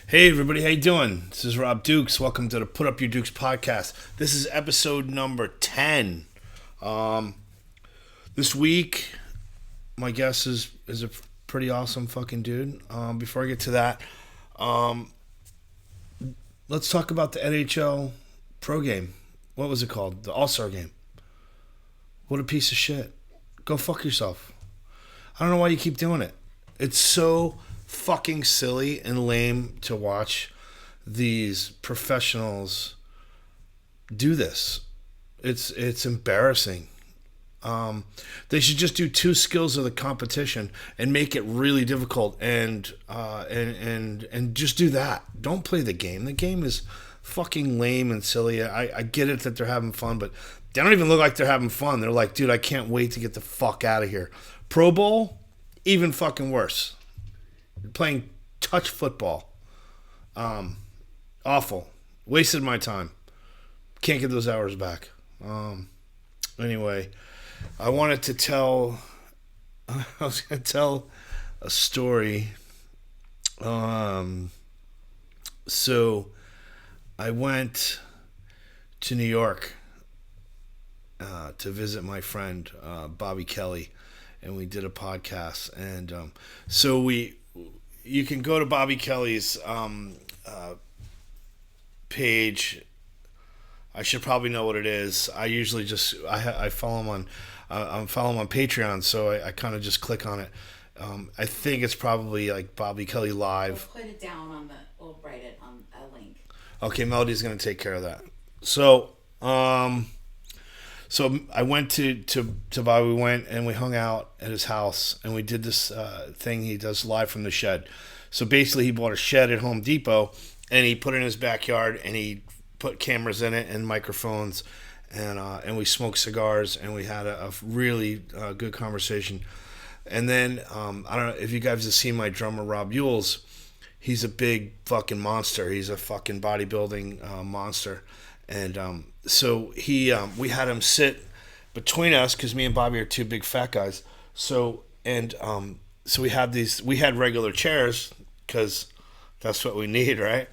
Hey everybody, how you doing? This is Rob Dukes. Welcome to the Put Up Your Dukes podcast. This is episode number 10. This week, my guest is a pretty awesome fucking dude. Before I get to that, let's talk about the NHL Pro Game. What was it called? The All-Star Game. What a piece of shit. Go fuck yourself. I don't know why you keep doing it. It's so fucking silly and lame to watch these professionals do this. It's embarrassing. They should just do two skills of the competition and make it really difficult and just do that. Don't play the game. The game is fucking lame and silly. I get it that they're having fun, but they don't even look like they're having fun. They're like, dude, I can't wait to get the fuck out of here. Pro Bowl, even fucking worse. Playing touch football. Awful. Wasted my time. Can't get those hours back. Anyway, I was going to tell a story. So I went to New York to visit my friend Bobby Kelly, and we did a podcast. And you can go to Bobby Kelly's page. I should probably know what it is. I usually just I follow him on I'm following him on Patreon, so I kind of just click on it. I think it's probably like Bobby Kelly Live. We'll put it down on we'll write it on a link. Okay, Melody's gonna take care of that. So I went to Bobby. We went and we hung out at his house, and we did this thing he does live from the shed. So basically, he bought a shed at Home Depot, and he put it in his backyard, and he put cameras in it and microphones, and we smoked cigars, and we had a really good conversation. And then I don't know if you guys have seen my drummer Rob Yules. He's a big fucking monster. He's a fucking bodybuilding monster. And so we had him sit between us because me and Bobby are two big fat guys. So we had regular chairs because that's what we need, right?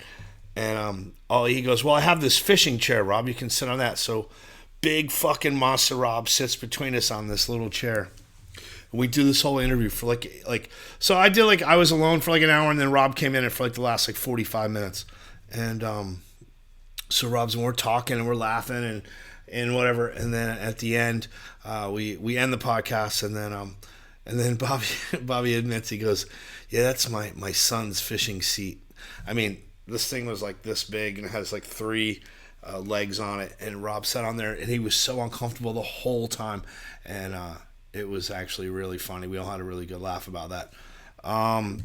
And he goes, well, I have this fishing chair, Rob. You can sit on that. So big fucking monster Rob sits between us on this little chair. And we do this whole interview for so I did I was alone for an hour, and then Rob came in for the last 45 minutes. And so and we're talking and we're laughing and whatever, and then at the end we end the podcast, and then Bobby admits, he goes, yeah, that's my son's fishing seat. I mean, this thing was this big and it has three legs on it, and Rob sat on there and he was so uncomfortable the whole time, and it was actually really funny. We all had a really good laugh about that.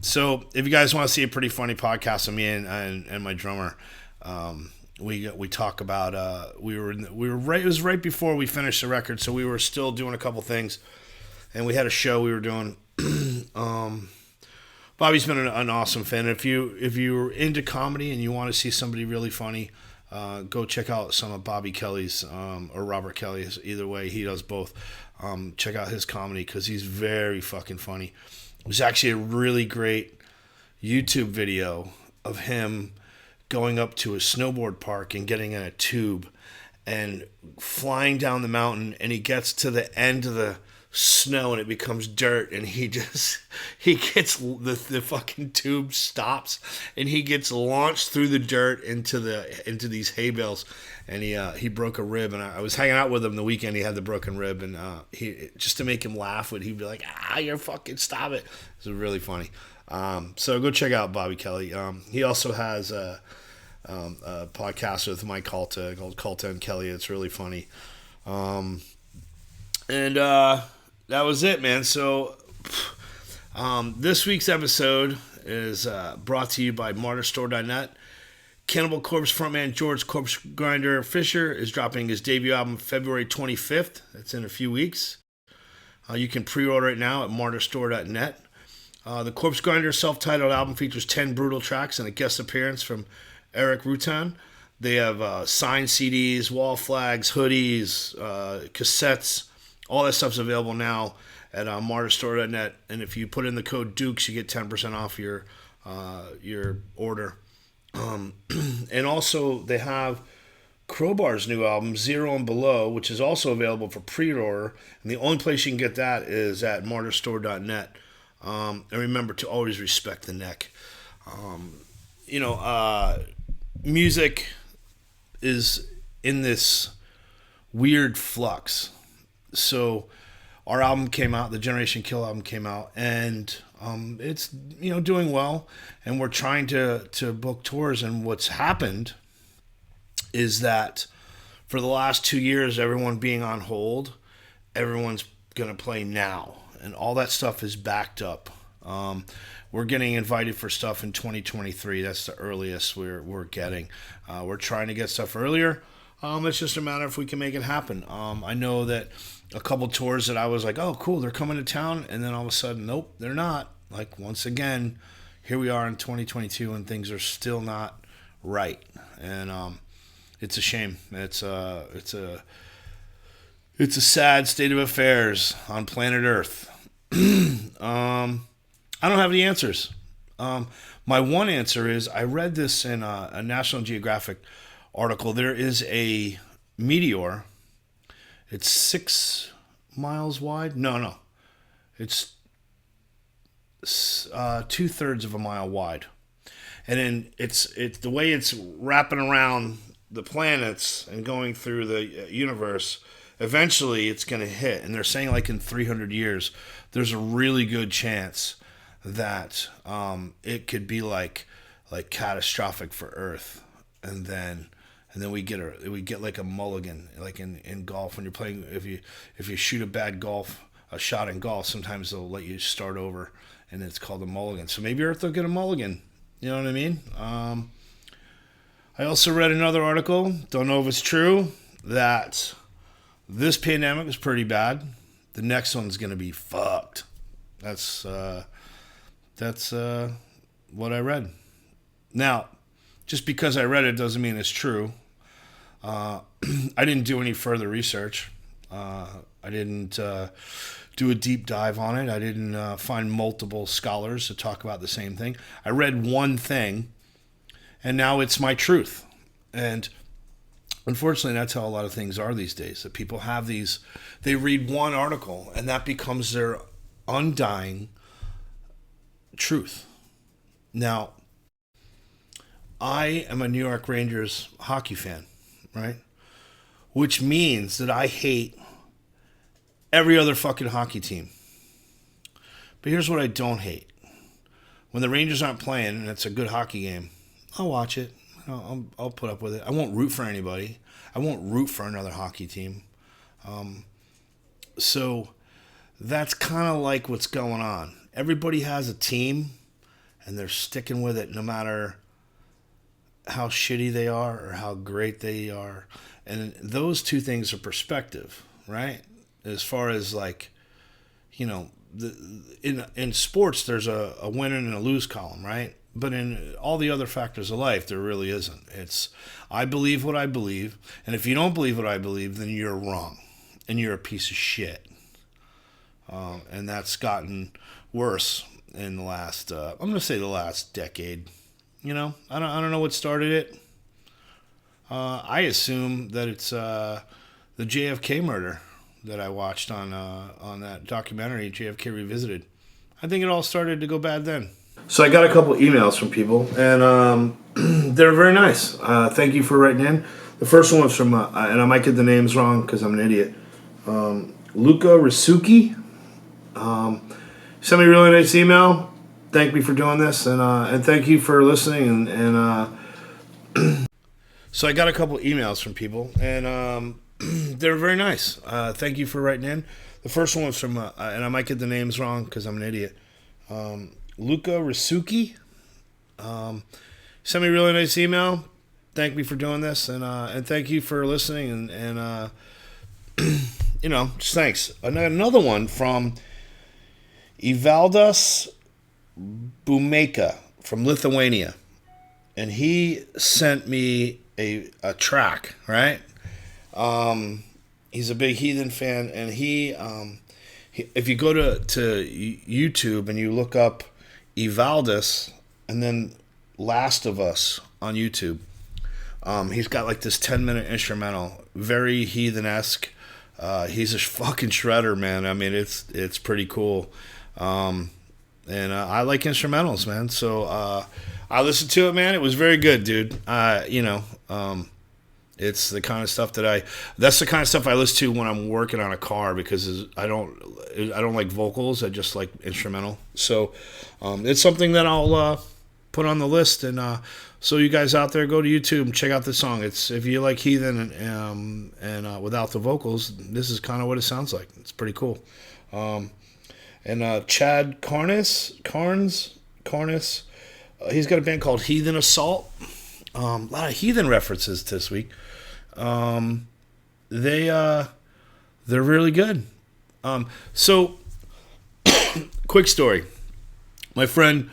So if you guys want to see a pretty funny podcast of me and my drummer, we talk about it was right before we finished the record, so we were still doing a couple things, and we had a show we were doing. Bobby's been an awesome fan. If you're into comedy and you want to see somebody really funny, go check out some of Bobby Kelly's or Robert Kelly's. Either way, he does both. Check out his comedy because he's very fucking funny. There's actually a really great YouTube video of him going up to a snowboard park and getting in a tube and flying down the mountain, and he gets to the end of the snow and it becomes dirt, and he gets the fucking tube stops and he gets launched through the dirt into these hay bales, and he broke a rib, and I was hanging out with him the weekend. He had the broken rib, and he, just to make him laugh, he'd be like, you're fucking, stop it. It was really funny. So go check out Bobby Kelly. He also has a podcast with Mike Calta called Calta and Kelly. It's really funny. That was it, man. So this week's episode is brought to you by MartyrStore.net. Cannibal Corpse frontman George Corpse Grinder Fisher is dropping his debut album February 25th. That's in a few weeks. You can pre-order it now at MartyrStore.net. The Corpse Grinder self-titled album features 10 brutal tracks and a guest appearance from Eric Rutan. They have signed CDs, wall flags, hoodies, cassettes. All that stuff's available now at MartyrStore.net. And if you put in the code Dukes, you get 10% off your order. And also they have Crowbar's new album, Zero and Below, which is also available for pre-order. And the only place you can get that is at martyrstore.net. And remember to always respect the neck. Music is in this weird flux. So our album came out, the Generation Kill album came out, and it's doing well. And we're trying to book tours. And what's happened is that for the last 2 years, everyone being on hold, everyone's going to play now. And all that stuff is backed up. We're getting invited for stuff in 2023. That's the earliest we're getting. We're trying to get stuff earlier. It's just a matter if we can make it happen. I know that a couple tours that I was like, oh, cool, they're coming to town. And then all of a sudden, nope, they're not. Like, once again, here we are in 2022 and things are still not right. And it's a shame. It's a sad state of affairs on planet Earth. I don't have any answers. My one answer is I read this in a National Geographic article. There is a meteor. It's 6 miles wide. No. It's 2/3 of a mile wide. And then it's the way it's wrapping around the planets and going through the universe. Eventually, it's going to hit. And they're saying like in 300 years, there's a really good chance that it could be like catastrophic for Earth, and then we get like a mulligan, like in golf when you're playing. If you shoot a shot in golf, sometimes they'll let you start over, and it's called a mulligan. So maybe Earth will get a mulligan. You know what I mean? I also read another article. Don't know if it's true that this pandemic is pretty bad. The next one's gonna be fucked. That's what I read. Now, just because I read it doesn't mean it's true. I didn't do any further research. I didn't do a deep dive on it. I didn't find multiple scholars to talk about the same thing. I read one thing, and now it's my truth. And unfortunately, that's how a lot of things are these days. That people have they read one article, and that becomes their undying truth. Now, I am a New York Rangers hockey fan, right? Which means that I hate every other fucking hockey team. But here's what I don't hate. When the Rangers aren't playing and it's a good hockey game, I'll watch it. I'll put up with it. I won't root for anybody. I won't root for another hockey team. So that's kind of like what's going on. Everybody has a team, and they're sticking with it no matter how shitty they are or how great they are. And those two things are perspective, right? As far as like, in sports, there's a win and a lose column, right? But in all the other factors of life, there really isn't. It's, I believe what I believe, and if you don't believe what I believe, then you're wrong, and you're a piece of shit. And that's gotten worse in the last, I'm going to say the last decade. I don't know what started it. I assume that it's the JFK murder that I watched on that documentary, JFK Revisited. I think it all started to go bad then. So I got a couple emails from people, and they're very nice. Thank you for writing in. The first one was from, and I might get the names wrong because I'm an idiot, Luca Risuki. Sent me a really nice email. Thank me for doing this, and thank you for listening. And so I got a couple emails from people, and they're very nice. Thank you for writing in. The first one was from, and I might get the names wrong because I'm an idiot, Luca Risuki. Sent me a really nice email. Thank me for doing this, and thank you for listening, and just thanks. Another one from Evaldas Bumeka from Lithuania, and he sent me a track, right? He's a big Heathen fan, and he if you go to YouTube and you look up Evaldas and then Last of Us on YouTube. He's got like this 10-minute instrumental, very heathen-esque. He's a fucking shredder, man. I mean, it's pretty cool. And I like instrumentals, man. So I listened to it, man. It was very good, dude. It's the kind of stuff that's the kind of stuff I listen to when I'm working on a car, because I don't like vocals. I just like instrumental. So it's something that I'll put on the list. And so you guys out there, go to YouTube and check out the song. It's, if you like heathen and without the vocals, this is kind of what it sounds like. It's pretty cool. And Chad Carnes, he's got a band called Heathen Assault. A lot of heathen references this week. They're really good. So quick story. My friend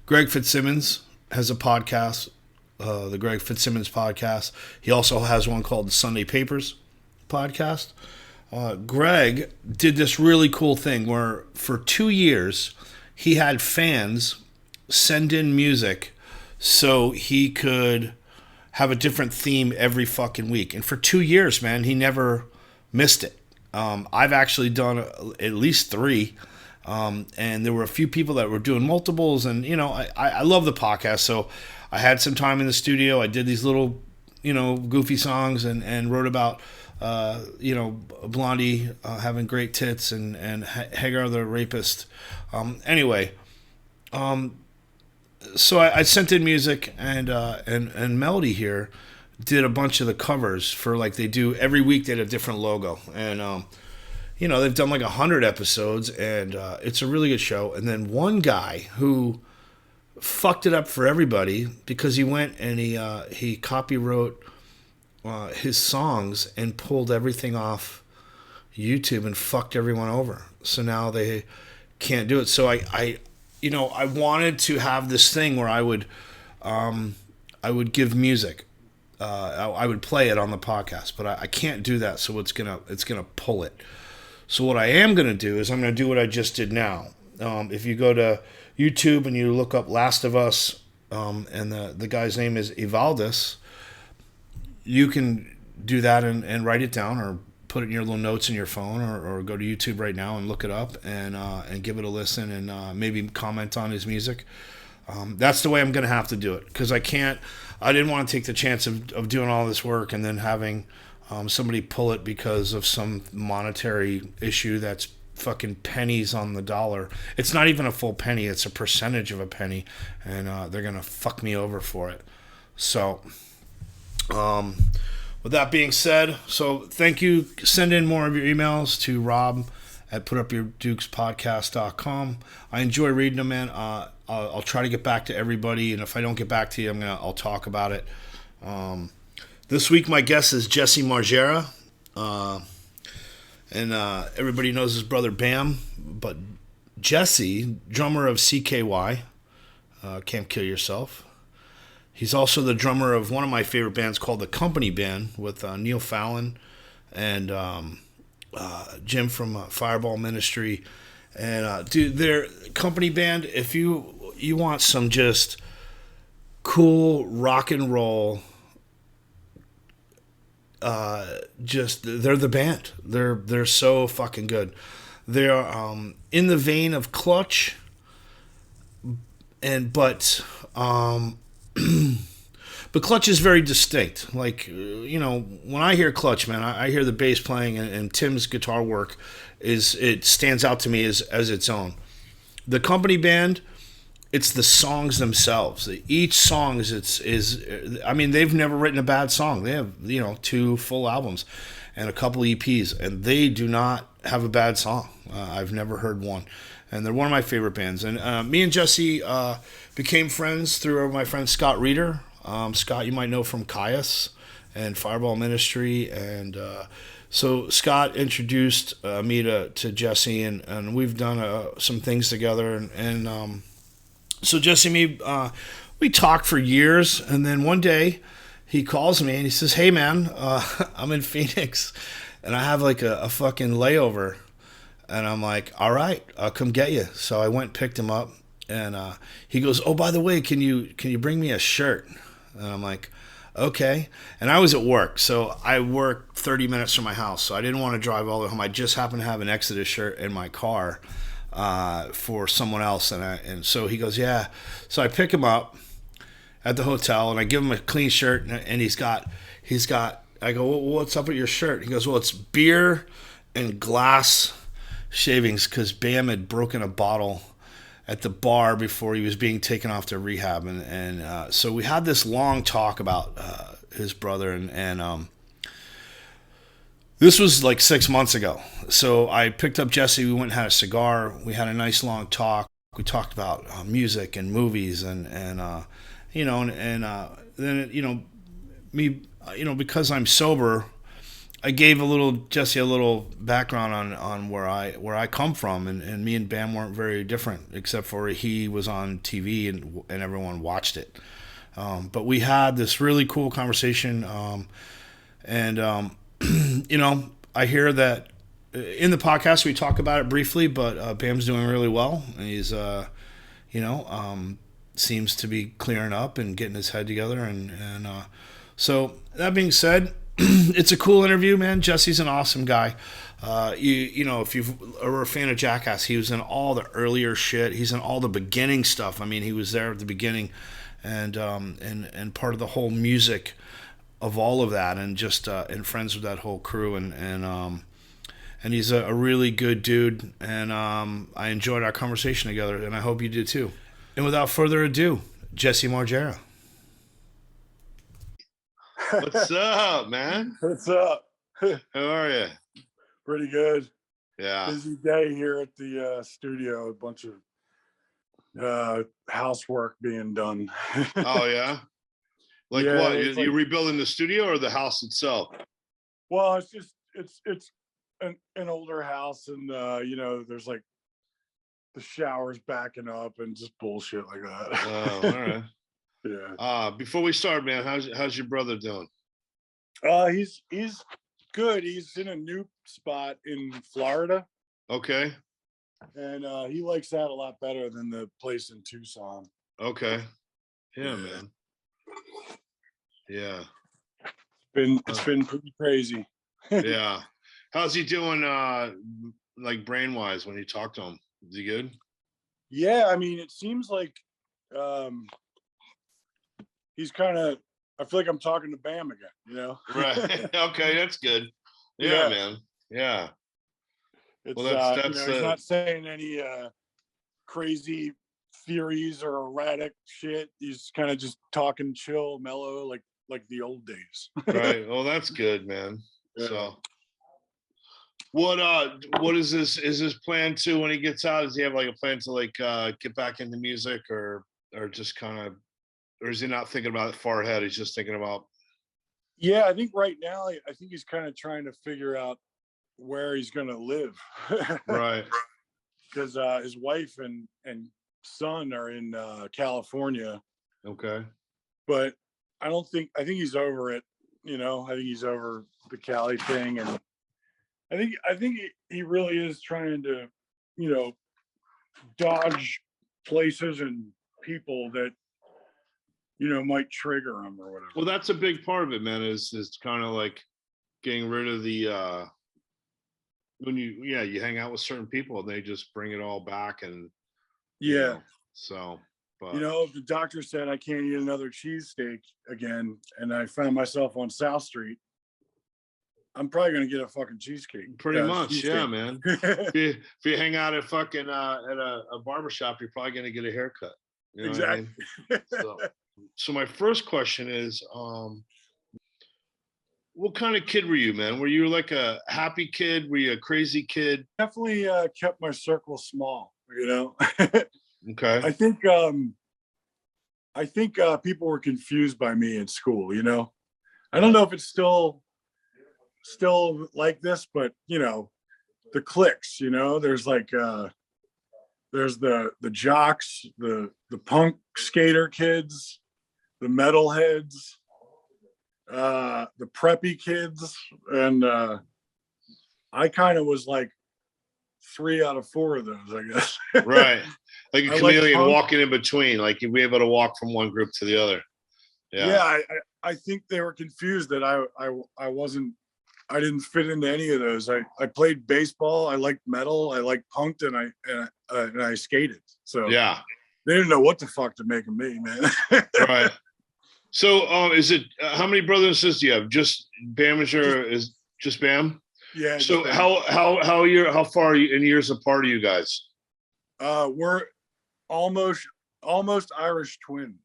Greg Fitzsimmons has a podcast, the Greg Fitzsimmons podcast. He also has one called the Sunday Papers podcast. Greg did this really cool thing where for 2 years he had fans send in music so he could have a different theme every fucking week. And for 2 years, man, he never missed it. I've actually done at least 3. And there were a few people that were doing multiples. And, I love the podcast. So I had some time in the studio. I did these little, goofy songs and wrote about, Blondie having great tits and Hagar the rapist. So I sent in music, and Melody here did a bunch of the covers for, like, they do every week. They had a different logo, and they've done like 100 episodes, and it's a really good show. And then one guy who fucked it up for everybody because he went and he copywrote his songs and pulled everything off YouTube and fucked everyone over. So now they can't do it. So I wanted to have this thing where I would give music. I would play it on the podcast, but I can't do that. So it's gonna pull it. So what I am gonna do is I'm gonna do what I just did now. If you go to YouTube and you look up Last of Us, and the guy's name is Evaldus, you can do that and write it down, or put it in your little notes in your phone, or go to YouTube right now and look it up and give it a listen, and maybe comment on his music. That's the way I'm going to have to do it, because I didn't want to take the chance of doing all this work and then having somebody pull it because of some monetary issue that's fucking pennies on the dollar. It's not even a full penny, it's a percentage of a penny, and they're going to fuck me over for it. So with that being said, so thank you. Send in more of your emails to rob@putupyourdukespodcast.com. I enjoy reading them, man. I'll try to get back to everybody, and if I don't get back to you, I'll talk about it. This week my guest is Jess Margera, and everybody knows his brother Bam, but Jesse, drummer of CKY, Can't Kill Yourself. He's also the drummer of one of my favorite bands called The Company Band with Neil Fallon and Jim from Fireball Ministry. And dude, their Company Band, if you want some just cool rock and roll, they're the band. They're so fucking good. They're in the vein of Clutch, but Clutch is very distinct. Like, when I hear Clutch, man, I hear the bass playing and Tim's guitar work it stands out to me as its own. The Company Band, it's the songs themselves. Each song they've never written a bad song. They have, 2 full albums and a couple EPs, and they do not have a bad song. I've never heard one. And they're one of my favorite bands. And me and Jesse became friends through my friend Scott Reeder. Scott, you might know from Caius and Fireball Ministry. And so Scott introduced me to Jesse, and we've done some things together. And so Jesse and me, we talked for years. And then one day he calls me and he says, "Hey, man, I'm in Phoenix and I have like a fucking layover." And I'm like, "All right, I'll come get you." So I went and picked him up, and he goes, "Oh, by the way, can you bring me a shirt?" And I'm like, okay. And I was at work. So I work 30 minutes from my house. So I didn't want to drive all the way home. I just happened to have an Exodus shirt in my car for someone else. And so he goes, yeah. So I pick him up at the hotel and I give him a clean shirt. And he's got, I go, well, what's up with your shirt? He goes, well, it's beer and glass shavings because Bam had broken a bottle at the bar before he was being taken off to rehab, and so we had this long talk about his brother, and this was like 6 months ago. So I picked up Jesse. We went and had a cigar. We had a nice long talk. We talked about music and movies, and then me, because I'm sober. I gave Jesse a little background on where I come from, and me and Bam weren't very different, except for he was on TV and everyone watched it. But we had this really cool conversation, and I hear that in the podcast we talk about it briefly, but Bam's doing really well. He's seems to be clearing up and getting his head together, and so that being said. It's a cool interview, man. Jesse's an awesome guy. If you are a fan of Jackass, he was in all the earlier shit. He's in all the beginning stuff. I mean, he was there at the beginning, and part of the whole music of all of that, and just and friends with that whole crew, and he's a really good dude, and I enjoyed our conversation together, and I hope you did too. And without further ado, Jess Margera. What's up, man? What's up? How are you? Pretty good. Yeah. Busy day here at the studio. A bunch of housework being done. Oh yeah. Like yeah, what? You rebuilding the studio or the house itself? Well, it's an older house, and there's like the showers backing up and just bullshit like that. Oh, all right. Yeah. Before we start, man, how's your brother doing? He's good. He's in a new spot in Florida. Okay. And he likes that a lot better than the place in Tucson. Okay. Yeah, man. Yeah. It's been pretty crazy. Yeah. How's he doing like brain wise when you talk to him? Is he good? Yeah, I mean, it seems like he's kind of, I feel like I'm talking to Bam again, Right. Okay, that's good. Yeah, man. Yeah. It's, well, that's he's not saying any crazy theories or erratic shit. He's kind of just talking chill, mellow, like the old days. Right. Well, that's good, man. Yeah. So what is this? Is his plan to when he gets out? Does he have like a plan to like get back into music or just kind of, or is he not thinking about it far ahead? He's just thinking about. Yeah, I think right now, I think he's kind of trying to figure out where he's going to live. Right. Because his wife and son are in California. Okay. But I think he's over it. I think he's over the Cali thing. And I think he really is trying to, dodge places and people that, might trigger him or whatever. Well, that's a big part of it, man, is kind of like getting rid of the, when you hang out with certain people and they just bring it all back and, so, but. If the doctor said I can't eat another cheesesteak again and I found myself on South Street, I'm probably going to get a fucking cheesecake. Pretty much, yeah, man. if you hang out at fucking, at a barbershop, you're probably going to get a haircut. You know exactly. What I mean? So my first question is, what kind of kid were you, man? Were you like a happy kid? Were you a crazy kid? Definitely kept my circle small, Okay. I think people were confused by me in school, I don't know if it's still like this, but the cliques, there's like there's the jocks, the punk skater kids, the metalheads, the preppy kids, and I kind of was like 3 out of 4 of those, I guess. Right, like a chameleon walking in between, like you'd be able to walk from one group to the other. Yeah, I think they were confused that I didn't fit into any of those. I played baseball, I liked metal, I liked punk, and I skated. So Yeah. they didn't know what the fuck to make of me, man. Right. So is it how many brothers and sisters do you have? Just Bam Margera is just Bam? Yeah. So Bam. how far are you in years apart are you guys? We're almost Irish twins.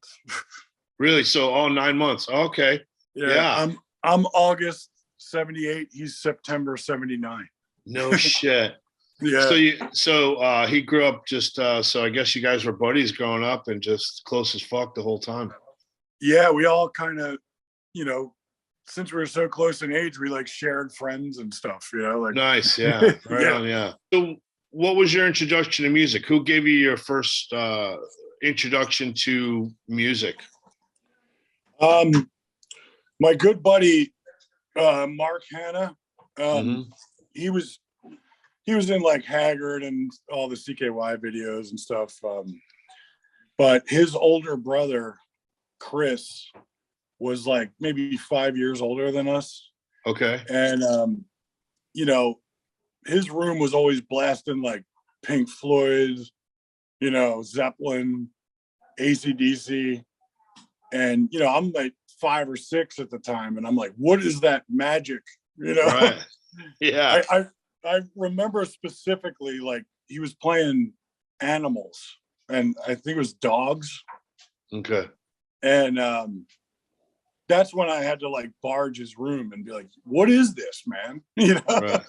Really? So 9 months. Okay. Yeah. I'm August 78. He's September 79. No shit. Yeah. So he grew up just so I guess you guys were buddies growing up and just close as fuck the whole time. Yeah, we all kind of, since we were so close in age, we like shared friends and stuff, like nice, yeah. Right on, yeah. So what was your introduction to music? Who gave you your first introduction to music? My good buddy Mark Hanna, he was in like Haggard and all the CKY videos and stuff. But his older brother, Chris, was like maybe 5 years older than us. Okay. And, his room was always blasting like Pink Floyd, Zeppelin, AC/DC. And, I'm like 5 or 6 at the time. And I'm like, what is that magic? Right. Yeah. I remember specifically, like, he was playing Animals, and I think it was Dogs. Okay. And that's when I had to like barge his room and be like, what is this, man? Right.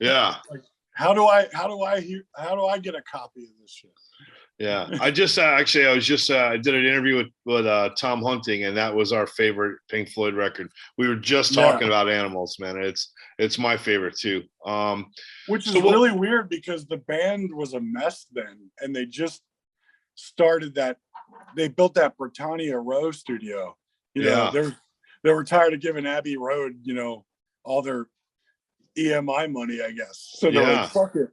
Yeah. Like, how do I get a copy of this shit? Yeah, I just I did an interview with Tom Hunting, and that was our favorite Pink Floyd record. We were just talking about Animals, man. It's my favorite too. Which is really weird because the band was a mess then, and they just started that. They built that Britannia Row studio. They were tired of giving Abbey Road, all their EMI money, I guess. So they're like, fuck it,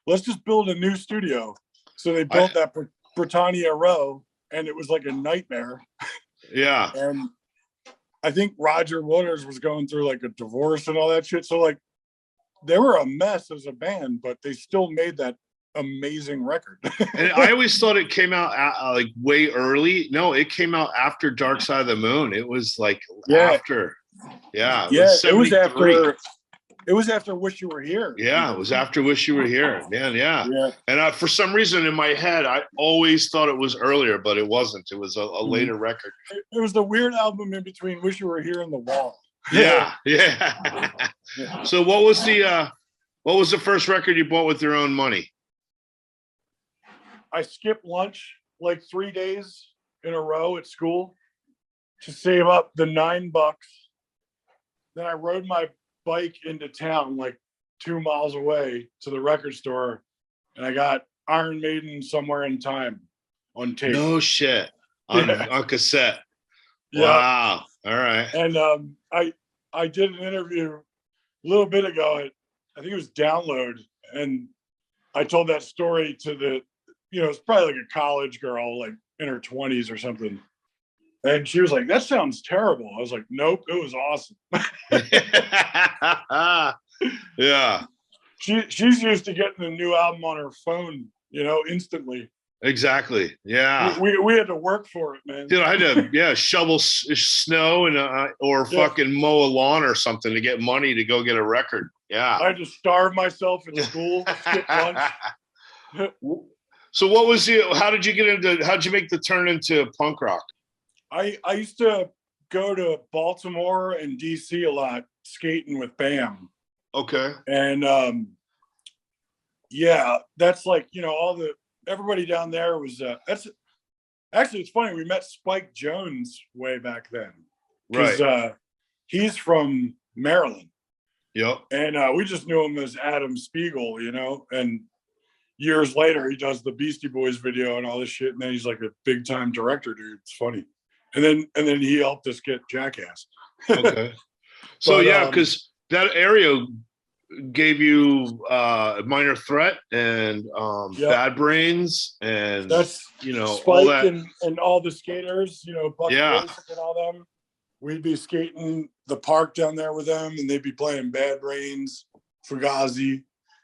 let's just build a new studio. So they built that Britannia Row, and it was like a nightmare. Yeah. And I think Roger Waters was going through like a divorce and all that shit. So like they were a mess as a band, but they still made that amazing record. And I always thought it came out like way early. No, it came out after Dark Side of the Moon. It was like after. Yeah. It was after Wish You Were Here. Yeah, it was after Wish You Were Here, man. Yeah. And for some reason in my head, I always thought it was earlier, but it wasn't. It was a later record. It was the weird album in between Wish You Were Here and The Wall. Yeah. So what was the first record you bought with your own money? I skipped lunch like 3 days in a row at school to save up the $9. Then I rode my bike into town like 2 miles away to the record store, and I got Iron Maiden Somewhere in Time on tape. No shit. On cassette. Yeah. Wow. All right. And I did an interview a little bit ago at, I think it was Download, and I told that story to it's probably like a college girl, like in her 20s or something. And she was like, that sounds terrible. I was like, nope, it was awesome. Yeah. She's used to getting the new album on her phone, instantly. Exactly. Yeah. We had to work for it, man. Dude, I had to shovel snow and or fucking mow a lawn or something to get money to go get a record. Yeah. I had to starve myself at school, skip lunch. So how'd you make the turn into punk rock? I used to go to Baltimore and DC a lot, skating with Bam. Okay. And that's like, everybody down there was it's funny, we met Spike Jones way back then. Right. He's from Maryland. Yep. And we just knew him as Adam Spiegel, and years later he does the Beastie Boys video and all this shit, and then he's like a big time director, dude. It's funny. And then he helped us get Jackass. Okay. So because that area gave you Minor Threat and Yep. Bad Brains and That's all Spike that. and all the skaters, Buck Yeah. Basic and all them. We'd be skating the park down there with them, and they'd be playing Bad Brains, Fugazi.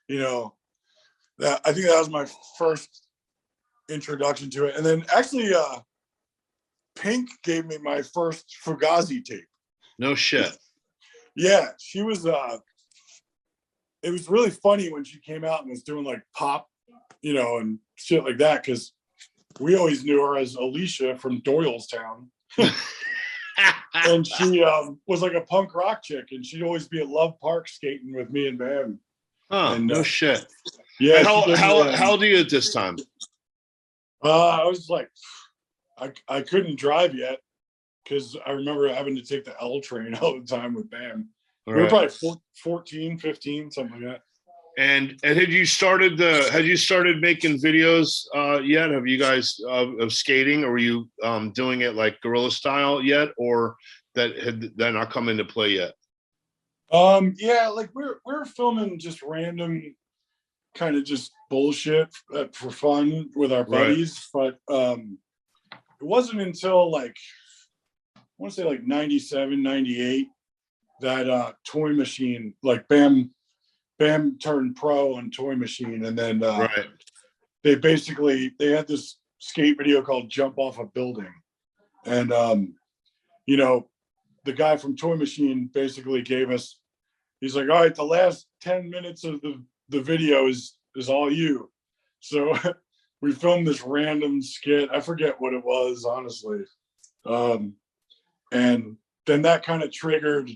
That I think that was my first introduction to it. And then actually, Pink gave me my first Fugazi tape. No shit. Yeah, she was. It was really funny when she came out and was doing like pop, and shit like that, because we always knew her as Alicia from Doylestown. And she was like a punk rock chick, and she'd always be at Love Park skating with me and Bam. And, no shit. Yeah. And how old are you at this time? I was like, I couldn't drive yet because I remember having to take the L train all the time with Bam. All we were right. probably 14, 15, something like that. And had you started making videos yet? Have you guys of skating, or were you doing it like guerrilla style yet, or that had that not come into play yet? Yeah, like we're filming just random kind of just bullshit for fun with our buddies, right. But it wasn't until like I want to say like 97, 98 that Toy Machine, like Bam turned pro on Toy Machine, and then Right. they had this skate video called Jump Off a Building. And the guy from Toy Machine basically gave us, he's like, all right, the last 10 minutes of the video is all you. So we filmed this random skit. I forget what it was, honestly. And then that kind of triggered,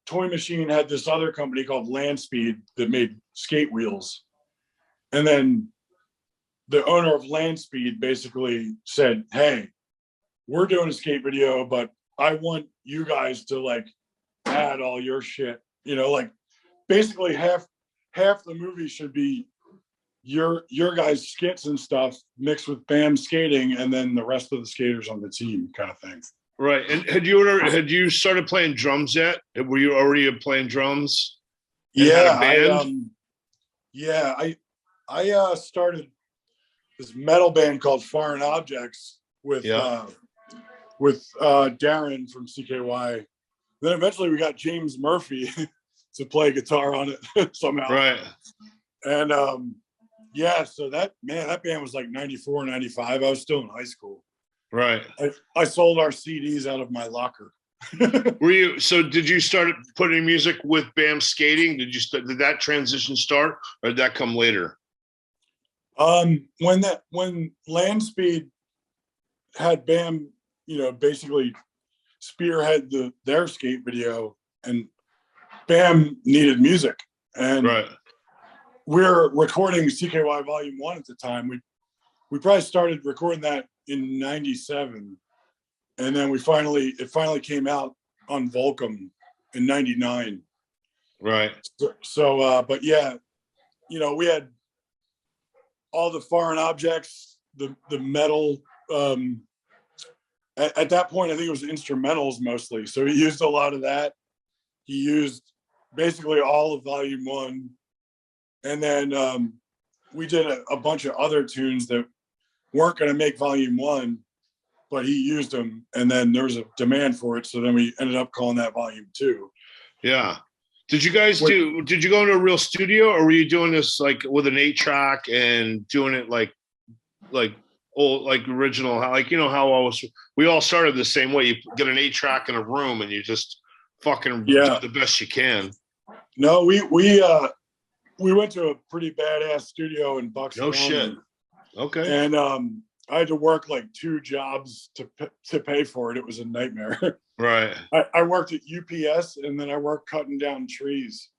Toy Machine had this other company called Land Speed that made skate wheels. And then the owner of Land Speed basically said, hey, we're doing a skate video, but I want you guys to like add all your shit, like basically half the movie should be your guys' skits and stuff mixed with Bam skating, and then the rest of the skaters on the team kind of thing. Right. And had you started playing drums yet? Were you already playing drums? Yeah, I started this metal band called Foreign Objects with Darren from CKY. Then eventually we got James Murphy to play guitar on it somehow. Right. And so that band was like 94, 95. I was still in high school. Right. I sold our CDs out of my locker. Did you start putting music with Bam skating? Did that transition start, or did that come later? When Land Speed had Bam, basically spearhead their skate video, and Bam needed music, and we're recording CKY Volume 1 at the time. We probably started recording that in 97, and then it finally came out on Volcom in 99. Right. So but yeah, we had all the Foreign Objects, the metal. At that point, I think it was instrumentals mostly. So he used a lot of that. He used basically all of Volume 1, and then we did a bunch of other tunes that weren't going to make Volume 1, but he used them, and then there was a demand for it, so then we ended up calling that Volume 2. Yeah. Did you guys did you go into a real studio, or were you doing this like with an 8-track and doing it like old, like original, like how we all started the same way? You get an 8-track in a room and you just fucking do the best you can. No, we went to a pretty badass studio in Bucks County. No shit. Okay. And I had to work like 2 jobs to pay for it. It was a nightmare. Right. I worked at UPS, and then I worked cutting down trees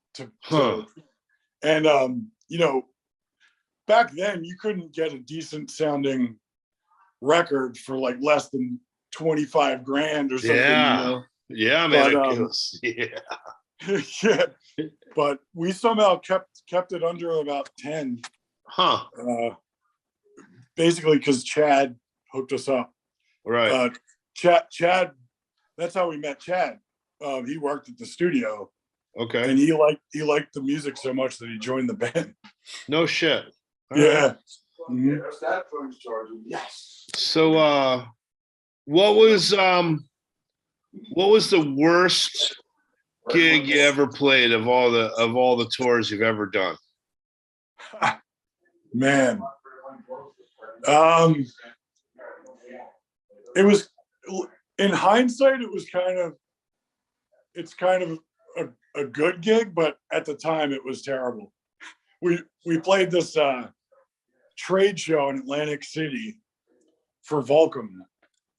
and back then you couldn't get a decent sounding record for like less than 25 grand or something. Yeah, man. But, yeah, but we somehow kept it under about 10. Basically because Chad hooked us up. Right. Chad, that's how we met Chad. He worked at the studio, Okay. And he liked the music so much that he joined the band. No shit. All Yeah. right. Mhm. Yes. So what was the worst gig you ever played of all the tours you've ever done? Man. It was, in hindsight, it's kind of a good gig, but at the time it was terrible. We played this trade show in Atlantic City for Volcom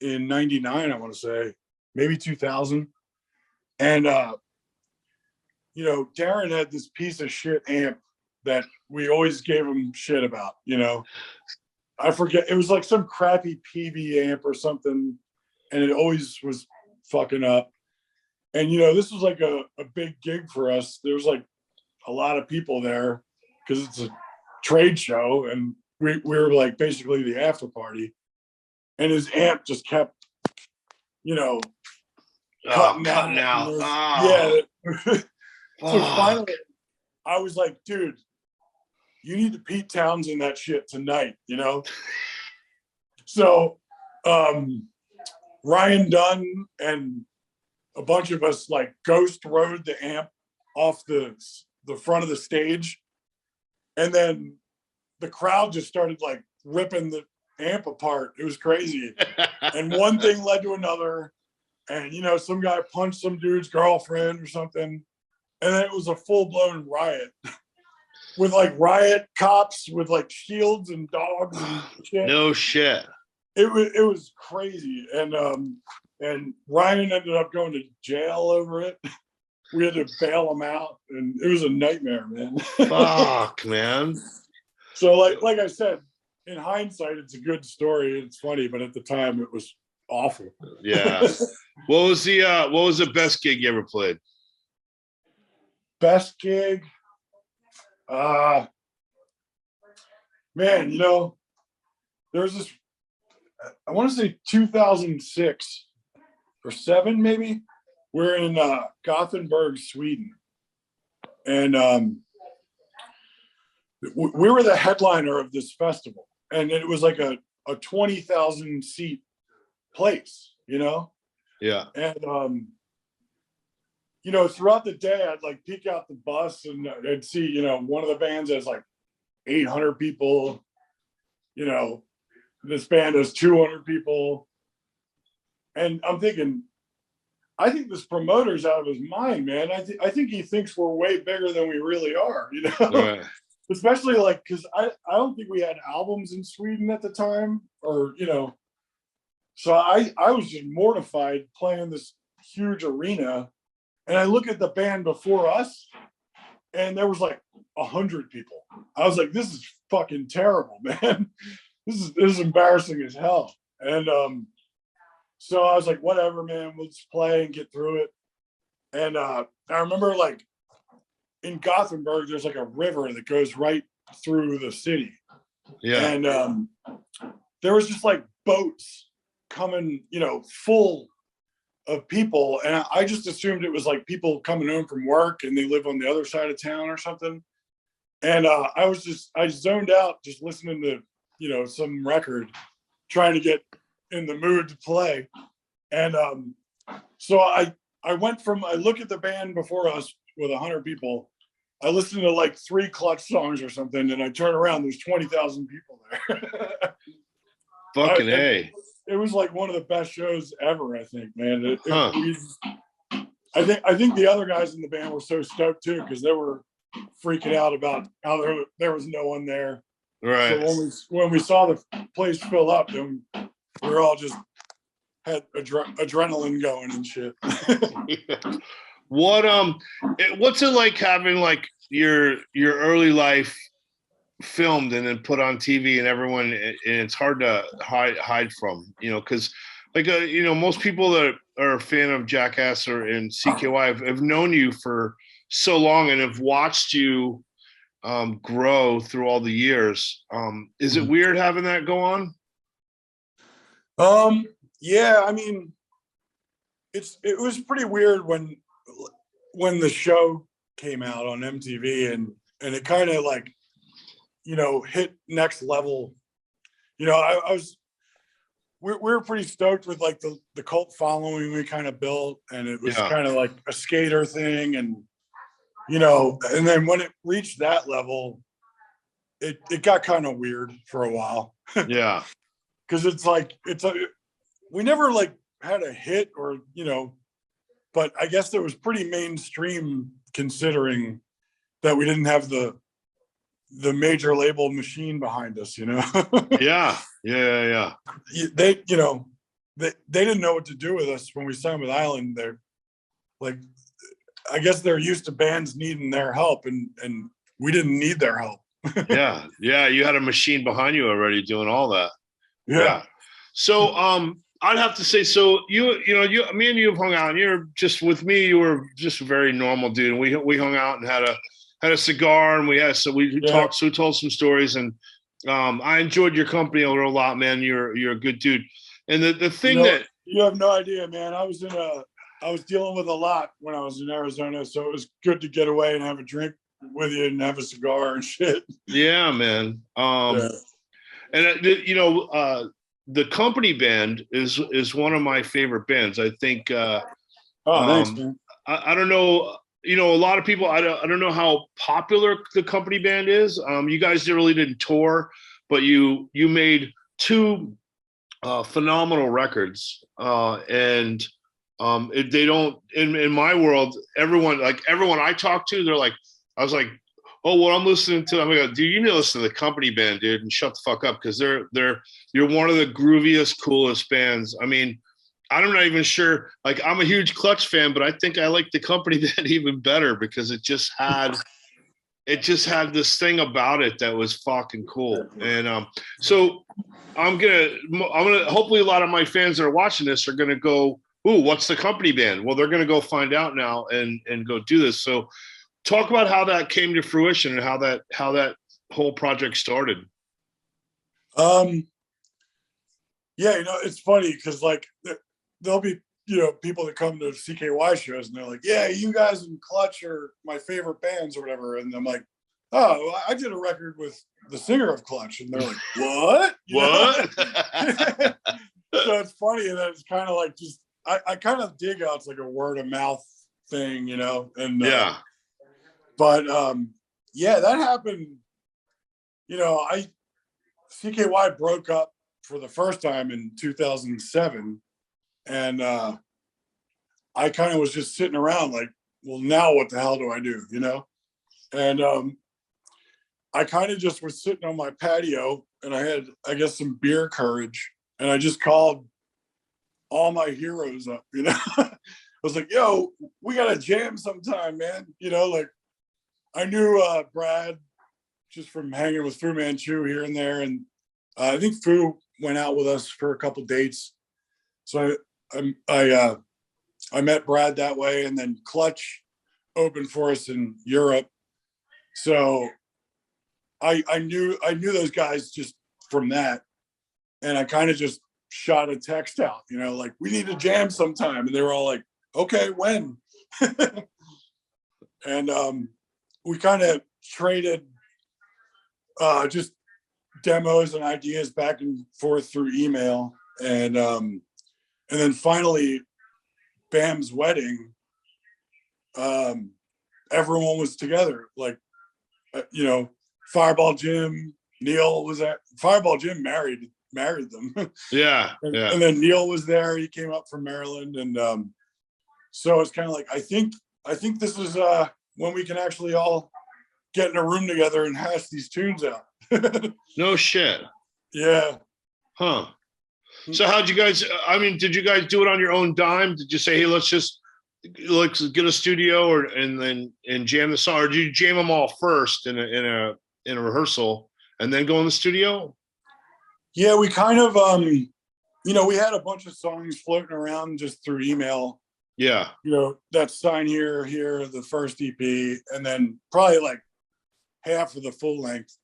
in 99, I want to say, maybe 2000. And Darren had this piece of shit amp that we always gave him shit about, I forget, it was like some crappy PV amp or something, and it always was fucking up. And this was like a big gig for us. There was like a lot of people there because it's a trade show, and we were like basically the after party. And his amp just kept, cutting out. Yeah. So finally, I was like, dude, you need to Pete Townsend that shit tonight, So Ryan Dunn and a bunch of us like ghost rode the amp off the front of the stage. And then the crowd just started like ripping the amp apart. It was crazy. And one thing led to another. And, some guy punched some dude's girlfriend or something. And then it was a full-blown riot with like riot cops with like shields and dogs and shit. No shit. It was crazy. And Ryan ended up going to jail over it. We had to bail him out, and it was a nightmare, man. Fuck, man. So like I said, in hindsight, it's a good story. It's funny, but at the time it was awful. Yeah. What was the best gig you ever played? Best gig? Man, there's this, I want to say 2006 or 7, maybe. We're in Gothenburg, Sweden. And we were the headliner of this festival. And it was like a 20,000 seat place, Yeah. And, throughout the day, I'd like peek out the bus and I'd see, one of the bands has like 800 people, this band has 200 people. And I'm thinking, I think this promoter's out of his mind, man. I think he thinks we're way bigger than we really are, Right. Especially like, because I don't think we had albums in Sweden at the time, or, so I was just mortified playing this huge arena. And I look at the band before us, and there was like 100 people. I was like, this is fucking terrible, man. This is embarrassing as hell. And so I was like, whatever, man, we'll just play and get through it. And I remember like in Gothenburg, there's like a river that goes right through the city. Yeah. And there was just like boats coming, full of people. And I just assumed it was like people coming home from work and they live on the other side of town or something. And I zoned out just listening to, some record, trying to get in the mood to play. And so I look at the band before us with 100 people. I listened to like 3 Clutch songs or something, and I turn around, there's 20,000 people there. Fucking A. It was like one of the best shows ever, I think, man. I think the other guys in the band were so stoked too, because they were freaking out about how there was no one there. Right. So when we saw the place fill up, then we were all just had adrenaline going and shit. What's it like having like your early life filmed and then put on TV and everyone, and it's hard to hide from, because like most people that are a fan of Jackass or in CKY have known you for so long and have watched you grow through all the years. Is it weird having that go on? Yeah, I mean, it was pretty weird when when the show came out on MTV, and it kind of like, you know, hit next level. You know, we were pretty stoked with like the cult following we kind of built, and it was Yeah. kind of like a skater thing, and you know, and then when it reached that level, it got kind of weird for a while. Yeah. Because it's like we never like had a hit, or you know, but I guess it was pretty mainstream considering that we didn't have the major label machine behind us, you know. Yeah. They, you know, they didn't know what to do with us when we signed with Island. They're like, I guess they're used to bands needing their help, and we didn't need their help. Yeah. You had a machine behind you already doing all that. Yeah. So I'd have to say, so me and you have hung out, and you're just, with me, you were just a very normal dude. And we hung out and had a cigar, and we talked, so we told some stories, and I enjoyed your company a lot, man. You're a good dude. And the thing, you know, that you have no idea, man. I was dealing with a lot when I was in Arizona, so it was good to get away and have a drink with you and have a cigar and shit. Yeah, man. And you know, the company band is one of my favorite bands. I think. Thanks, man. I don't know. You know, a lot of people. I don't know how popular the company band is. You guys really didn't tour, but you made two phenomenal records, and they don't. In my world, everyone I talk to, they're like, I was like, oh, well, I'm listening to. I'm like, dude, you need to listen to the company band, dude, and shut the fuck up, because you're one of the grooviest, coolest bands. I mean, I'm not even sure. Like, I'm a huge Clutch fan, but I think I like the company band even better, because it just had this thing about it that was fucking cool. And so I'm gonna hopefully a lot of my fans that are watching this are gonna go, ooh, what's the company band? Well, they're gonna go find out now and go do this. So talk about how that came to fruition and how that whole project started. Yeah, you know, it's funny because like there'll be, you know, people that come to CKY shows and they're like, yeah, you guys and Clutch are my favorite bands or whatever. And I'm like, oh, I did a record with the singer of Clutch. And they're like, what? What? So it's funny that it's kind of like just, I kind of dig how it's like a word of mouth thing, you know? And yeah. But yeah, that happened. You know, CKY broke up for the first time in 2007, and I kind of was just sitting around like, well, now what the hell do I do, you know? And I kind of just was sitting on my patio, and I had, I guess, some beer courage, and I just called all my heroes up, you know? I was like, yo, we got to jam sometime, man. You know, like, I knew Brad just from hanging with Fu Manchu here and there, and I think Fu went out with us for a couple dates. So I met Brad that way, and then Clutch opened for us in Europe. So I knew those guys just from that, and I kind of just shot a text out, you know, like, we need to jam sometime, and they were all like, okay, when? And we kind of traded just demos and ideas back and forth through email, and then finally Bam's wedding, everyone was together, like, you know, Fireball Jim, Neil was there. Fireball Jim married them. Yeah. And then Neil was there. He came up from Maryland, and so it's kind of like, I think this is when we can actually all get in a room together and hash these tunes out. No shit. Yeah. Huh. So how'd you guys, I mean, did you guys do it on your own dime? Did you say, hey, let's get a studio and jam the song, or did you jam them all first in a rehearsal and then go in the studio? Yeah, we kind of you know, we had a bunch of songs floating around just through email. Yeah. You know, that's Sign Here, the first EP, and then probably like half of the full length.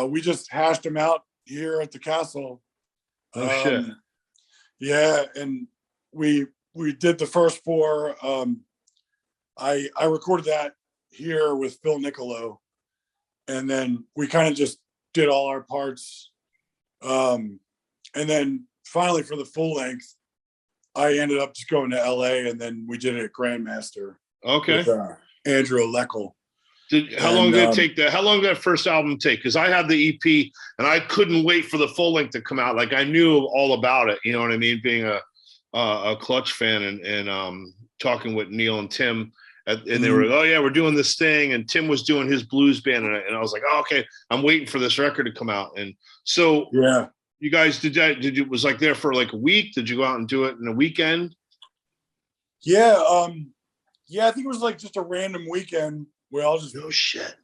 We just hashed them out here at the castle. Oh shit. Yeah, and we did the first four. I recorded that here with Phil Niccolo, and then we kind of just did all our parts. And then finally for the full length, I ended up just going to LA, and then we did it at Grandmaster. Okay. With Andrew Leckel. How long did it take that? How long did that first album take? Because I had the EP and I couldn't wait for the full length to come out. Like I knew all about it. You know what I mean? Being a Clutch fan and talking with Neil and Tim, and they were, oh yeah, we're doing this thing. And Tim was doing his blues band, and I was like, oh, okay, I'm waiting for this record to come out. And so yeah, you guys did that? Did you was like there for like a week? Did you go out and do it in a weekend? Yeah, yeah, I think it was like just a random weekend. We all just shit.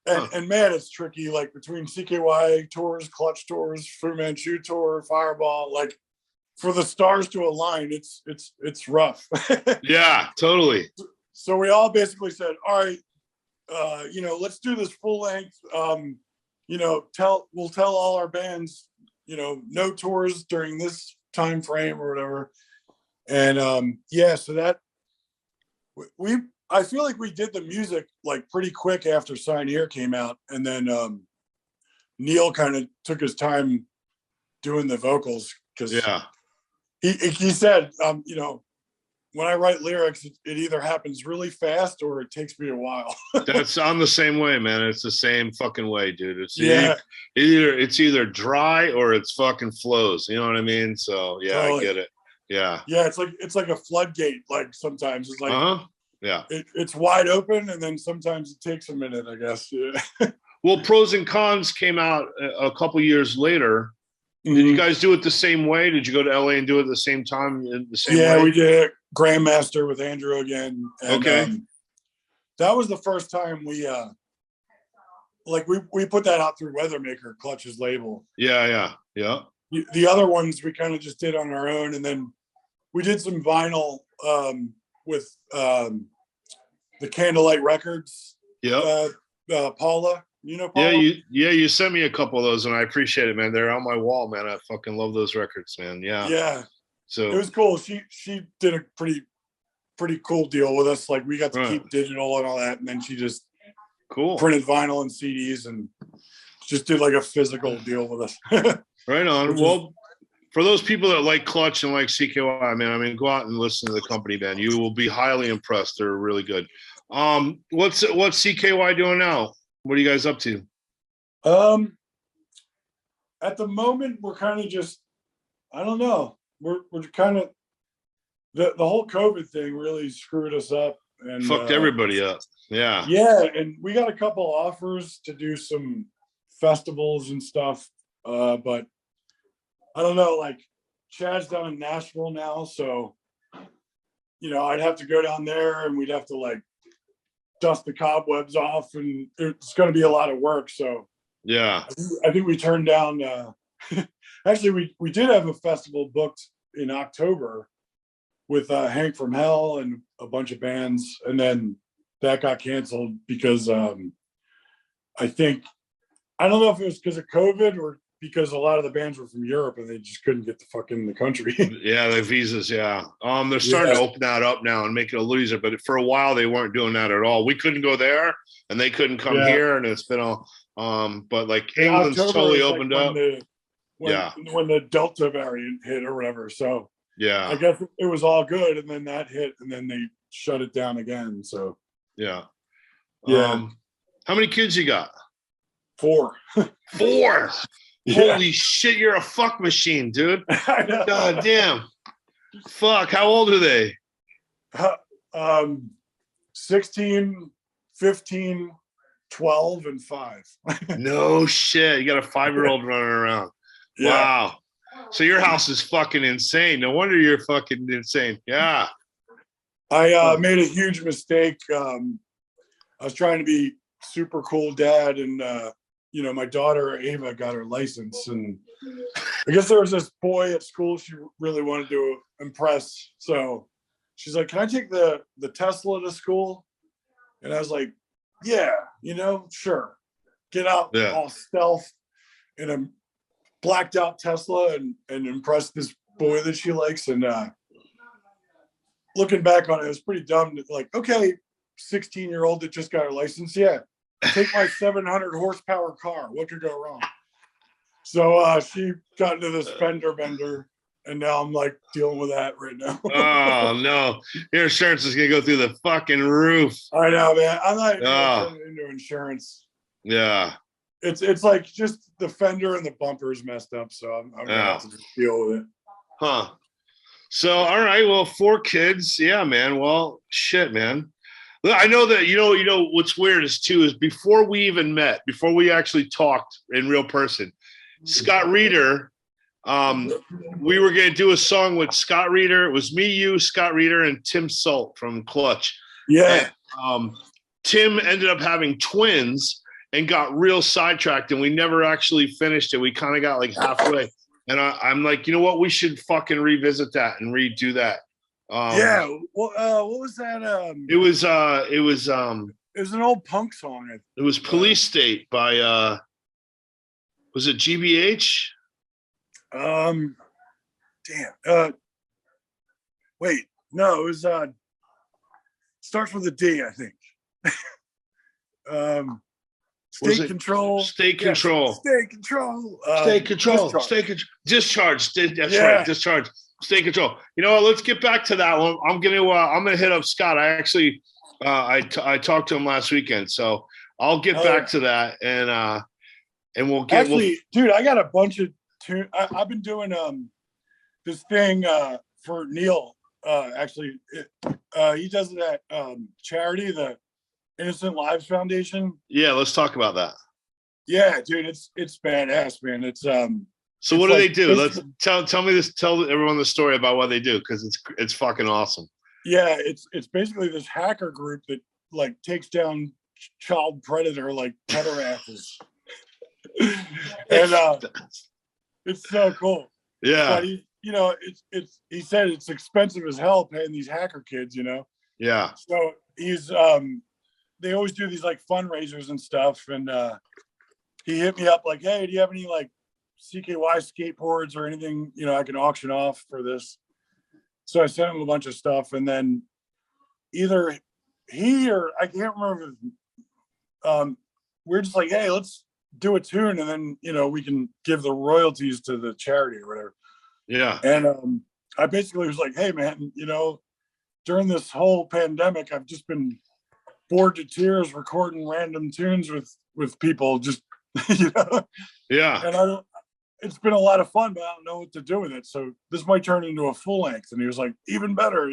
And man, it's tricky. Like between CKY tours, Clutch tours, Fu Manchu tour, Fireball, like for the stars to align, it's rough. Yeah, totally. So we all basically said, all right, let's do this full length. We'll tell all our bands, no tours during this time frame or whatever. And so that I feel like we did the music like pretty quick after Sign Here came out, and then Neil kind of took his time doing the vocals because he said, when I write lyrics, it either happens really fast or it takes me a while. I'm the same way, man. It's the same fucking way, dude. It's either dry or it's fucking flows. You know what I mean? So yeah, totally. I get it. Yeah. Yeah, it's like a floodgate. Like sometimes it's like yeah, it's wide open, and then sometimes it takes a minute, I guess. Yeah. Well, Pros and Cons came out a couple years later. Did you guys do it the same way? Did you go to LA and do it at the same time? Yeah, we did Grandmaster with Andrew again. And, okay. That was the first time we put that out through Weathermaker, Clutch's label. Yeah. The other ones we kind of just did on our own, and then we did some vinyl with the Candlelight Records. Yeah. Paula. Paula? You sent me a couple of those, and I appreciate it, man. They're on my wall, man. I fucking love those records, man. Yeah. So it was cool. She did a pretty cool deal with us. Like we got to keep digital and all that, and then she just printed vinyl and CDs and just did like a physical deal with us. Right on. Well, for those people that like Clutch and like CKY, man, I mean, go out and listen to the company band. You will be highly impressed. They're really good. What's CKY doing now? What are you guys up to? At the moment, we're kind of just, I don't know. We're kind of the whole COVID thing really screwed us up and fucked everybody up. Yeah. Yeah, and we got a couple offers to do some festivals and stuff, but I don't know. Like Chad's down in Nashville now, so I'd have to go down there, and we'd have to like dust the cobwebs off, and it's going to be a lot of work. So yeah, I think we turned down. Actually, we did have a festival booked in October with Hank from Hell and a bunch of bands, and then that got canceled because I don't know if it was because of COVID or because a lot of the bands were from Europe and they just couldn't get the fuck in the country. Yeah, the visas. Yeah, they're starting to open that up now and make it a little easier. But for a while, they weren't doing that at all. We couldn't go there, and they couldn't come here, and it's been all. But like England's totally opened up. When the Delta variant hit or whatever. So yeah, I guess it was all good, and then that hit, and then they shut it down again. So yeah. How many kids you got? 4. 4. Yeah. Holy shit, you're a fuck machine, dude. God damn. Fuck, how old are they? 16, 15, 12, and 5. No shit. You got a 5-year-old running around. Yeah. Wow. So your house is fucking insane. No wonder you're fucking insane. Yeah. I made a huge mistake. I was trying to be super cool dad, and my daughter Ava got her license, and I guess there was this boy at school she really wanted to impress. So she's like, "Can I take the Tesla to school?" And I was like, "Yeah, sure. Get out all stealth in a blacked out Tesla and impress this boy that she likes." And looking back on it, it was pretty dumb. Like, okay, 16-year-old that just got her license. Yeah, take my 700 horsepower car. What could go wrong? So she got into this fender bender, and now I'm like dealing with that right now. Oh no, your insurance is gonna go through the fucking roof. I know, man. I'm not even gonna turn it into insurance. Yeah. It's like just the fender and the bumper is messed up, so I'm gonna have to just deal with it. Huh. So all right, well, 4 kids. Yeah, man. Well, shit, man. Look, I know that you know what's weird is too is before we even met, before we actually talked in real person, Scott Reeder, we were gonna do a song with Scott Reeder. It was me, you, Scott Reeder, and Tim Salt from Clutch. Yeah. And, Tim ended up having twins and got real sidetracked, and we never actually finished it. We kind of got like halfway, and I'm like, you know what? We should fucking revisit that and redo that. Yeah. Well, what was that? It was It was an old punk song. it was Police State by was it GBH? Damn. Wait, no, it was starts with a D, I think. State Control. State Control. State Control. State Control. Discharge. That's right. Discharge. State Control. You know what? Let's get back to that one. I'm gonna hit up Scott. I actually I talked to him last weekend, so I'll get back to that and we'll get. Dude, I got a bunch of tunes. I've been doing this thing for Neil. Actually, he does that charity, the Innocent Lives Foundation. Yeah, let's talk about that. Yeah, dude, it's badass, man. It's So what do they do? Let's tell everyone the story about what they do, because it's fucking awesome. Yeah, it's basically this hacker group that like takes down child predator like pederasts. And it's so cool. Yeah. But he said it's expensive as hell paying these hacker kids, you know. Yeah. So he's they always do these like fundraisers and stuff, and he hit me up like, hey, do you have any like CKY skateboards or anything, I can auction off for this? So I sent him a bunch of stuff, and then either he or I can't remember, we're just like, hey, let's do a tune, and then we can give the royalties to the charity or whatever. Yeah. And I basically was like, hey man, during this whole pandemic, I've just been bored to tears recording random tunes with people, just Yeah. And it's been a lot of fun, but I don't know what to do with it. So this might turn into a full length. And he was like, even better.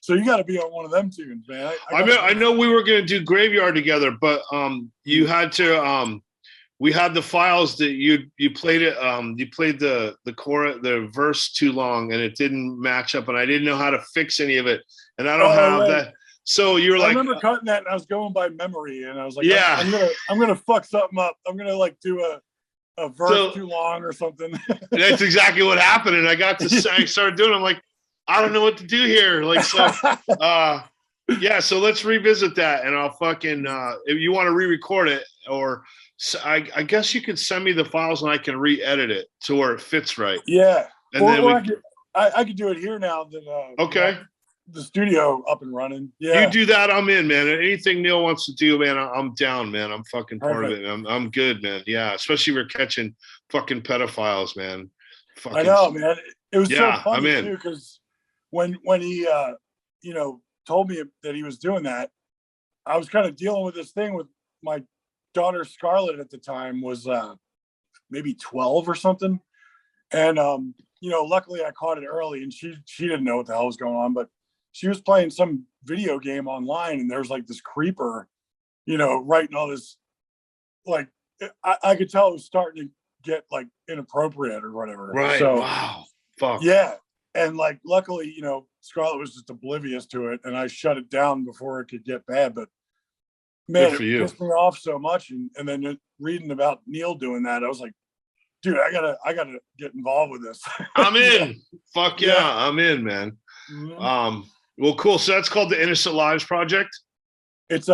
So you got to be on one of them tunes, man. I know we were going to do Graveyard together, but you had to we had the files that you played it. You played the verse too long, and it didn't match up, and I didn't know how to fix any of it, and I don't have that. So you were like, I remember cutting that, and I was going by memory, and I was like, yeah, I'm gonna fuck something up. I'm gonna like do a verse too long or something. That's exactly what happened, and I started doing it. I'm like, I don't know what to do here. Like, so yeah, so let's revisit that, and I'll fucking if you want to re-record it, or I guess you could send me the files and I can re-edit it to where it fits right. Yeah, and then I could do it here now. That okay, the studio up and running. Yeah, you do that, I'm in, man. Anything Neil wants to do, man, I'm down, man. I'm fucking part of it. I'm good, man. Yeah, especially if we're catching fucking pedophiles, man. I know, man. It was so funny I'm in. too, because when he told me that he was doing that, I was kind of dealing with this thing with my daughter Scarlett at the time, was maybe 12 or something, and luckily I caught it early, and she didn't know what the hell was going on, but she was playing some video game online, and there's like this creeper writing all this, like I could tell it was starting to get like inappropriate or whatever, right? So wow, fuck yeah. And like luckily Scarlett was just oblivious to it, and I shut it down before it could get bad. But man, it pissed me off so much. And then reading about Neil doing that, I was like, dude, I gotta get involved with this. I'm in. Fuck yeah, I'm in, man. Mm-hmm. Well, cool. So that's called the Innocent Lives Project. It's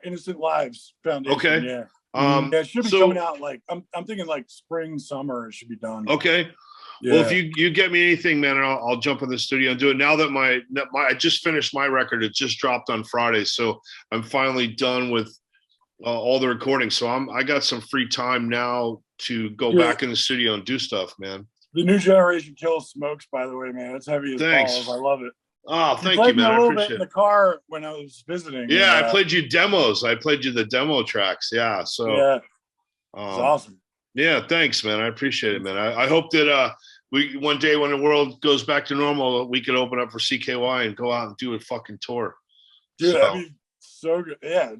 Innocent Lives Foundation. Okay. Yeah. It should be coming out like I'm thinking like spring, summer. It should be done. Okay. Well, if you get me anything, man, I'll jump in the studio and do it. Now that my I just finished my record, it just dropped on Friday, so I'm finally done with all the recording. So I got some free time now to go back in the studio and do stuff, man. The new generation kills smokes, by the way, man. It's heavy as balls. I love it. Oh, thank you, man. I appreciate a little bit in the car when I was visiting. Yeah, I played you demos. I played you the demo tracks. Yeah, so yeah, it's awesome. Yeah, thanks, man. I appreciate it, man. I hope that we one day when the world goes back to normal, we could open up for CKY and go out and do a fucking tour. Dude, that'd be so good. Yeah,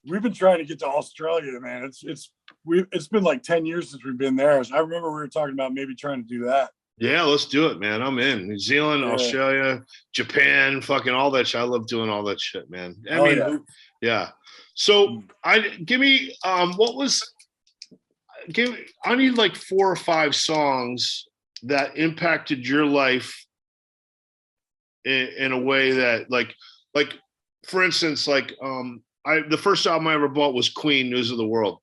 we've been trying to get to Australia, man. It's been like 10 years since we've been there. So I remember we were talking about maybe trying to do that. Yeah, let's do it, man. I'm in. New Zealand, Australia, Japan, fucking all that shit. I love doing all that shit, man. Yeah. So I need like 4 or 5 songs that impacted your life in a way that like for instance, like the first album I ever bought was Queen, News of the World.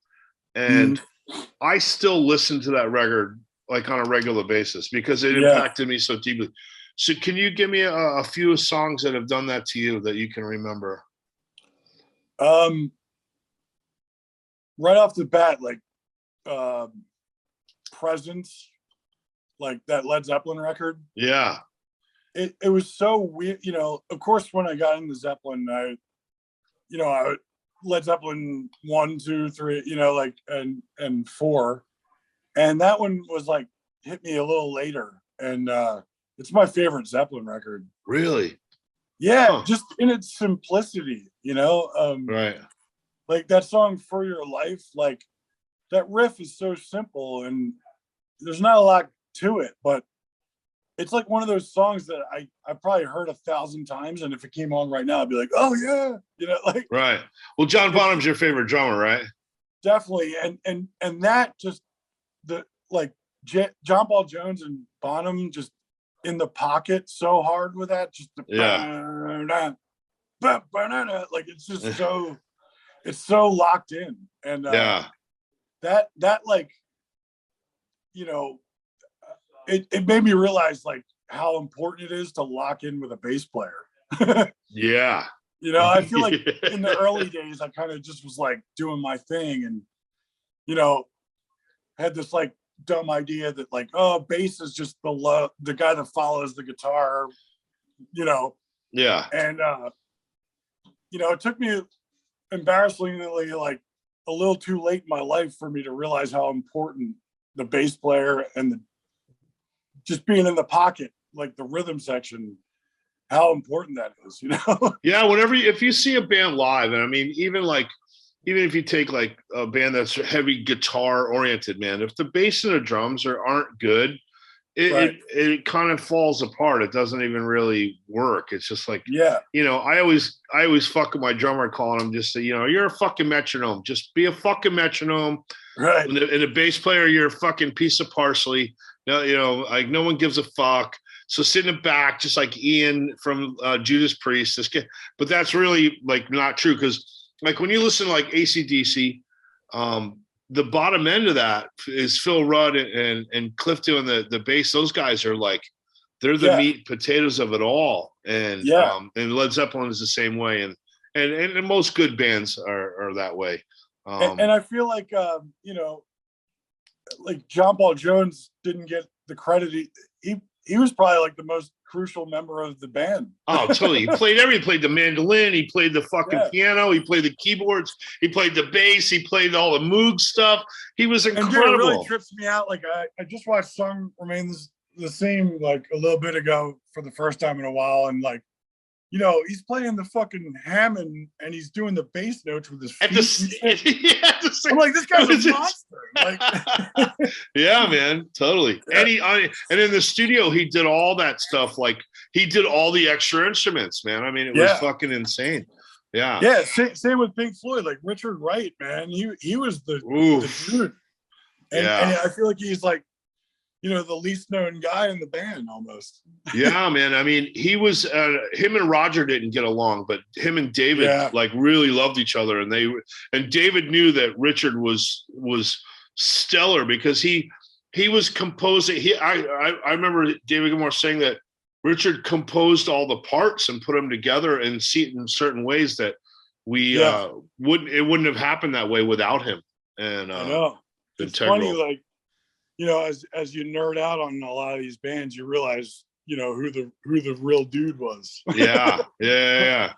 And I still listen to that record like on a regular basis because it impacted me so deeply. So can you give me a few songs that have done that to you that you can remember? Right off the bat, like Presence, like that Led Zeppelin record. Yeah. It was so weird, of course, when I got into Zeppelin, I Led Zeppelin 1, 2, 3, and 4. And that one was like hit me a little later. And it's my favorite Zeppelin record. Really? Yeah, just in its simplicity, right. Like that song For Your Life, like that riff is so simple and there's not a lot to it, but it's like one of those songs that I probably heard 1,000 times, and if it came on right now, I'd be like, oh yeah, right. Well, John Bonham's your favorite drummer, right? Definitely, and that just John Paul Jones and Bonham just in the pocket so hard with that, just like it's just so it's so locked in, and that like it made me realize like how important it is to lock in with a bass player. Yeah. I feel like in the early days, I kind of just was like doing my thing and, had this like dumb idea that like, oh, bass is just the guy that follows the guitar, Yeah. And, it took me embarrassingly like a little too late in my life for me to realize how important the bass player and just being in the pocket, like the rhythm section, how important that is, Yeah, if you see a band live, and I mean, even if you take like a band that's heavy guitar oriented, man, if the bass and the drums aren't good, it kind of falls apart. It doesn't even really work. It's just like, I always fuck with my drummer, calling him just say, you're a fucking metronome. Just be a fucking metronome. Right. And the bass player, you're a fucking piece of parsley. No, like no one gives a fuck. So sit in the back, just like Ian from Judas Priest. But that's really like not true, because like when you listen to like AC/DC, the bottom end of that is Phil Rudd and Cliff doing the bass. Those guys are like, they're the meat and potatoes of it all. And Led Zeppelin is the same way. And most good bands are that way. And I feel like, like John Paul Jones didn't get the credit. He was probably like the most crucial member of the band. Oh, totally. He played everything. He played the mandolin. He played the fucking piano. He played the keyboards. He played the bass. He played all the Moog stuff. He was incredible. And it really trips me out. Like I just watched Song Remains the Same like a little bit ago for the first time in a while, and like, he's playing the fucking Hammond and he's doing the bass notes with his feet. I'm like, this guy's a monster. Like, yeah, man, totally. Yeah. And in the studio, he did all that stuff. Like he did all the extra instruments, man. I mean, it was fucking insane. Yeah. Yeah. Same with Pink Floyd. Like Richard Wright, man. He was the dude. And I feel like he's like, the least known guy in the band almost. Yeah, man. I mean, he was him and Roger didn't get along, but him and David like really loved each other, and David knew that Richard was stellar because he he was composing. I remember David Gilmour saying that Richard composed all the parts and put them together and see it in certain ways that we wouldn't have happened that way without him. And I know it's funny, like, you know, as you nerd out on a lot of these bands, you realize, you know, who the real dude was. yeah.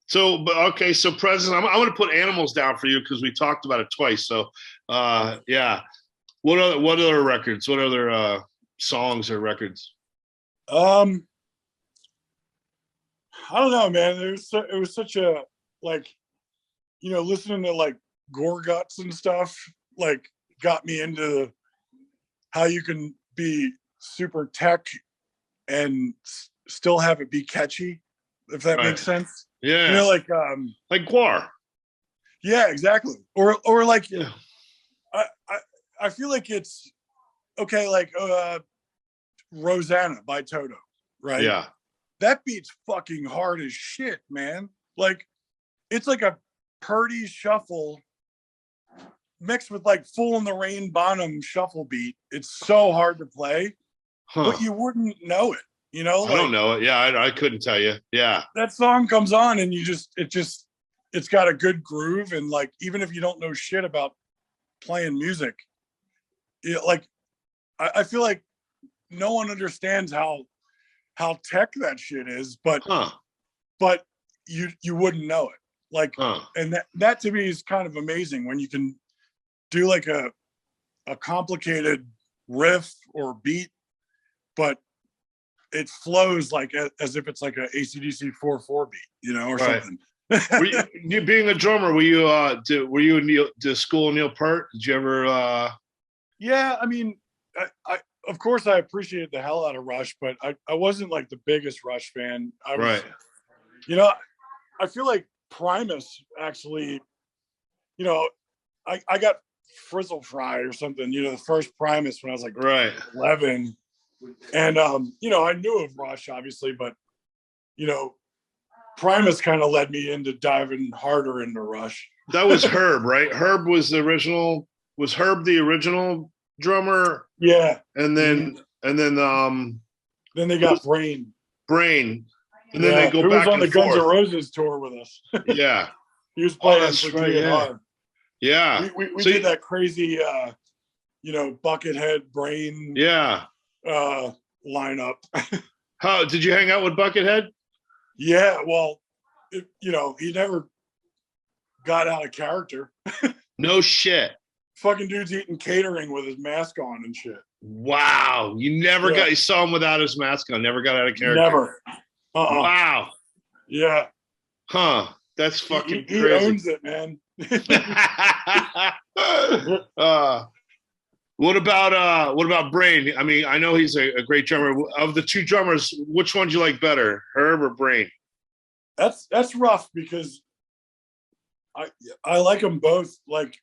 So, but okay, so President, I'm going to put Animals down for you because we talked about it twice. So, yeah. What other records? What other songs or records? I don't know, man. It was such a, like, you know, listening to like Gorguts and stuff, like, got me into how you can be super tech and still have it be catchy, if that makes sense. Yeah. You know, like Guar. Yeah, exactly. Or like, yeah. I feel like it's okay, like Rosanna by Toto, right? Yeah. That beat's fucking hard as shit, man. Like, it's like a Purdy shuffle mixed with like Fool in the Rain Bonham shuffle beat. It's so hard to play, but you wouldn't know it, you know? I don't know it. Yeah, I couldn't tell you. Yeah. That song comes on and it's got a good groove. And like, even if you don't know shit about playing music, like, I feel like no one understands how tech that shit is, but you wouldn't know it. Like, and that to me is kind of amazing when you can do like a complicated riff or beat, but it flows like as if it's like a AC/DC 4/4 beat, you know, or something. you being a drummer, were you Neil to school Neil Peart? Did you ever Yeah, I mean, I of course I appreciated the hell out of Rush, but I wasn't like the biggest Rush fan. I was, you know, I feel like Primus actually, you know, I got Frizzle Fry or something, you know, the first Primus when I was like 11. And you know, I knew of Rush obviously, but you know, Primus kind of led me into diving harder into Rush. That was Herb, right? Herb was the original. Was Herb the original drummer? Yeah. And then then they got Brain. And then they go Who back was on the forth. Guns N' Roses tour with us. Yeah. He was playing for GNR. Yeah. We did that crazy you know, Buckethead Brain lineup. How did you hang out with Buckethead? Yeah, well, you know, he never got out of character. No shit. Fucking dude's eating catering with his mask on and shit. Wow. You never you saw him without his mask on, never got out of character. Never. Wow. Yeah. Huh. That's fucking he crazy. owns it, man. What about Brain? I mean, I know he's a great drummer. Of the two drummers, which one do you like better, Herb or Brain? That's rough because I like them both. Like,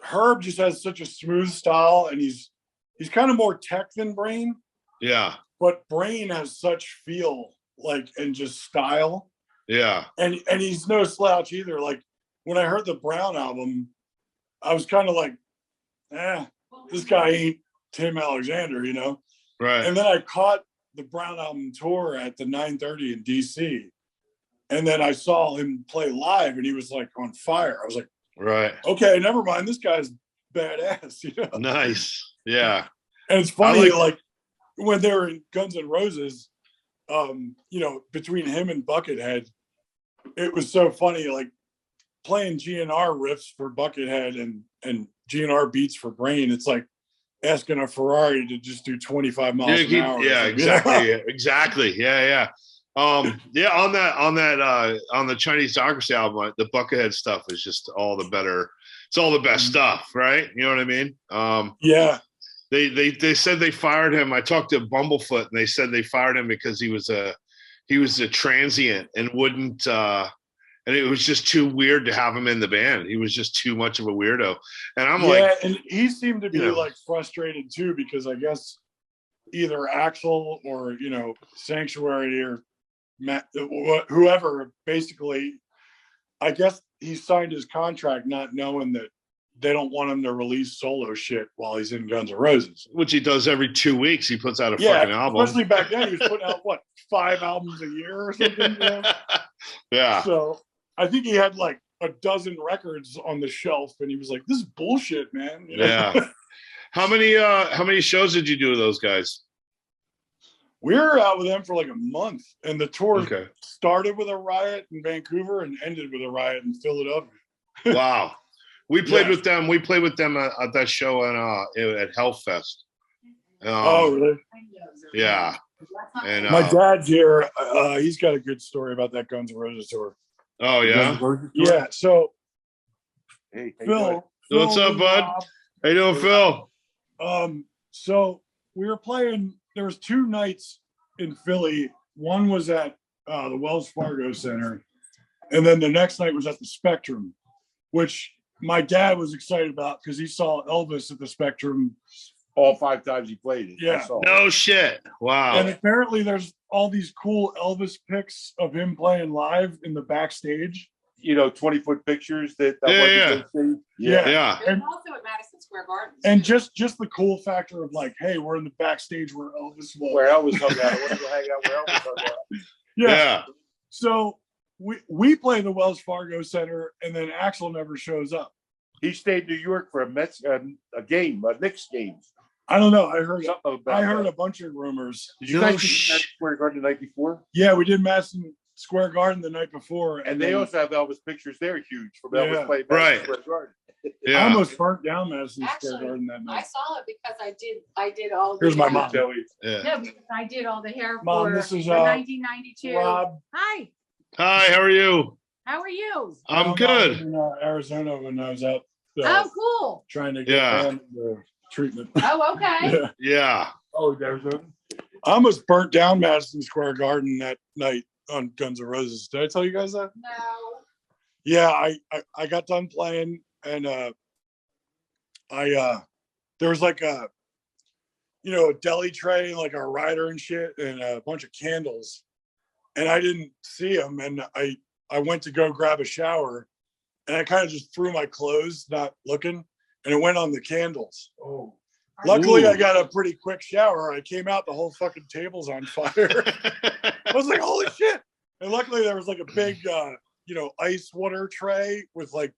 Herb just has such a smooth style, and he's kind of more tech than Brain. Yeah. But Brain has such feel, like, and just style. Yeah. And he's no slouch either. Like, when I heard the Brown album, I was kind of like, this guy ain't Tim Alexander, you know? Right. And then I caught the Brown album tour at the 930 in DC. And then I saw him play live and he was like on fire. I was like, right. Okay, never mind. This guy's badass, you know? Nice. Yeah. And it's funny, like when they were in Guns N' Roses, you know, between him and Buckethead, it was so funny, like playing GNR riffs for Buckethead and GNR beats for Brain. It's like asking a Ferrari to just do 25 miles an hour. Yeah, exactly. Exactly. Yeah. On the Chinese Democracy album, the Buckethead stuff is just all the better. It's all the best stuff, right? You know what I mean? Yeah. They said they fired him. I talked to Bumblefoot, and they said they fired him because he was a transient and wouldn't. And it was just too weird to have him in the band. He was just too much of a weirdo. And I'm and he seemed to be like frustrated too, because I guess either Axl or, you know, Sanctuary or Matt, whoever, basically, I guess he signed his contract not knowing that they don't want him to release solo shit while he's in Guns N' Roses. Which he does every 2 weeks. He puts out a fucking album. Especially back then, he was putting out, 5 albums a year or something? Yeah. So I think he had like a dozen records on the shelf, and he was like, "This is bullshit, man." Yeah. How many shows did you do with those guys? We were out with them for like a month, and the tour Okay. started with a riot in Vancouver and ended with a riot in Philadelphia. Wow. We played with them. We played with them at that show at Hellfest. Oh, really? Yeah. And my dad's here. He's got a good story about that Guns N' Roses tour. Oh yeah. Yeah. So, Hey, Phil, What's up, bud? Rob, How you doing, Phil? So we were playing. There was 2 nights in Philly. One was at the Wells Fargo Center, and then the next night was at the Spectrum, which my dad was excited about because he saw Elvis at the Spectrum all 5 times he played it. Yeah. No shit. Wow. And apparently there's all these cool Elvis pics of him playing live in the backstage. 20-foot pictures that Yeah. Yeah. And also at Madison Square Garden. And just the cool factor of like, hey, we're in the backstage where Elvis was. Where Elvis hung out. I want to go hang out where Elvis hung out. Yeah. So we play the Wells Fargo Center, and then Axl never shows up. He stayed in New York for a Knicks game. I don't know. I heard Something about a that. bunch of rumors. Did you guys do Madison Square Garden the night before? Yeah, we did Madison Square Garden the night before, And they also have Elvis pictures. They're huge from Yeah. Elvis playing Right. Madison Square Garden. I Yeah. almost burnt down Madison Square Actually, Garden that I night. saw it because I did all the Here's my mom. Joey. Yeah. No, because I did all the hair Mom, for this is, the 1992. Rob. Hi, Hi. How are you? how are you? I'm Mom good. was in Arizona when I was out Oh, cool. trying to get Yeah. the treatment. Oh, okay. Yeah. Yeah. Oh, Arizona. I almost burnt down Madison Square Garden that night on Guns N' Roses. Did I tell you guys that? No. Yeah, I got done playing, and there was like a deli tray, like a rider and shit, and a bunch of candles, and I didn't see them, and I went to go grab a shower, and I kind of just threw my clothes, not looking, and it went on the candles. Oh. Luckily, Ooh. I got a pretty quick shower. I came out, the whole fucking table's on fire. I was like, holy shit. And luckily there was like a big, ice water tray with like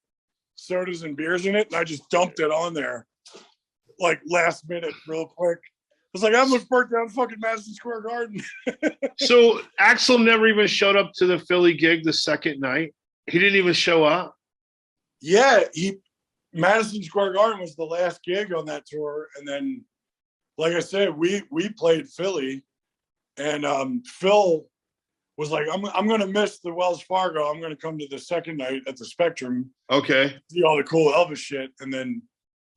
sodas and beers in it. And I just dumped it on there like last minute real quick. I was like, I almost burnt down fucking Madison Square Garden. So Axl never even showed up to the Philly gig the second night. He didn't even show up. Yeah, Madison Square Garden was the last gig on that tour. And then, like I said, we played Philly, and Phil was like, I'm going to miss the Wells Fargo. I'm going to come to the second night at the Spectrum, Okay. see all the cool Elvis shit. And then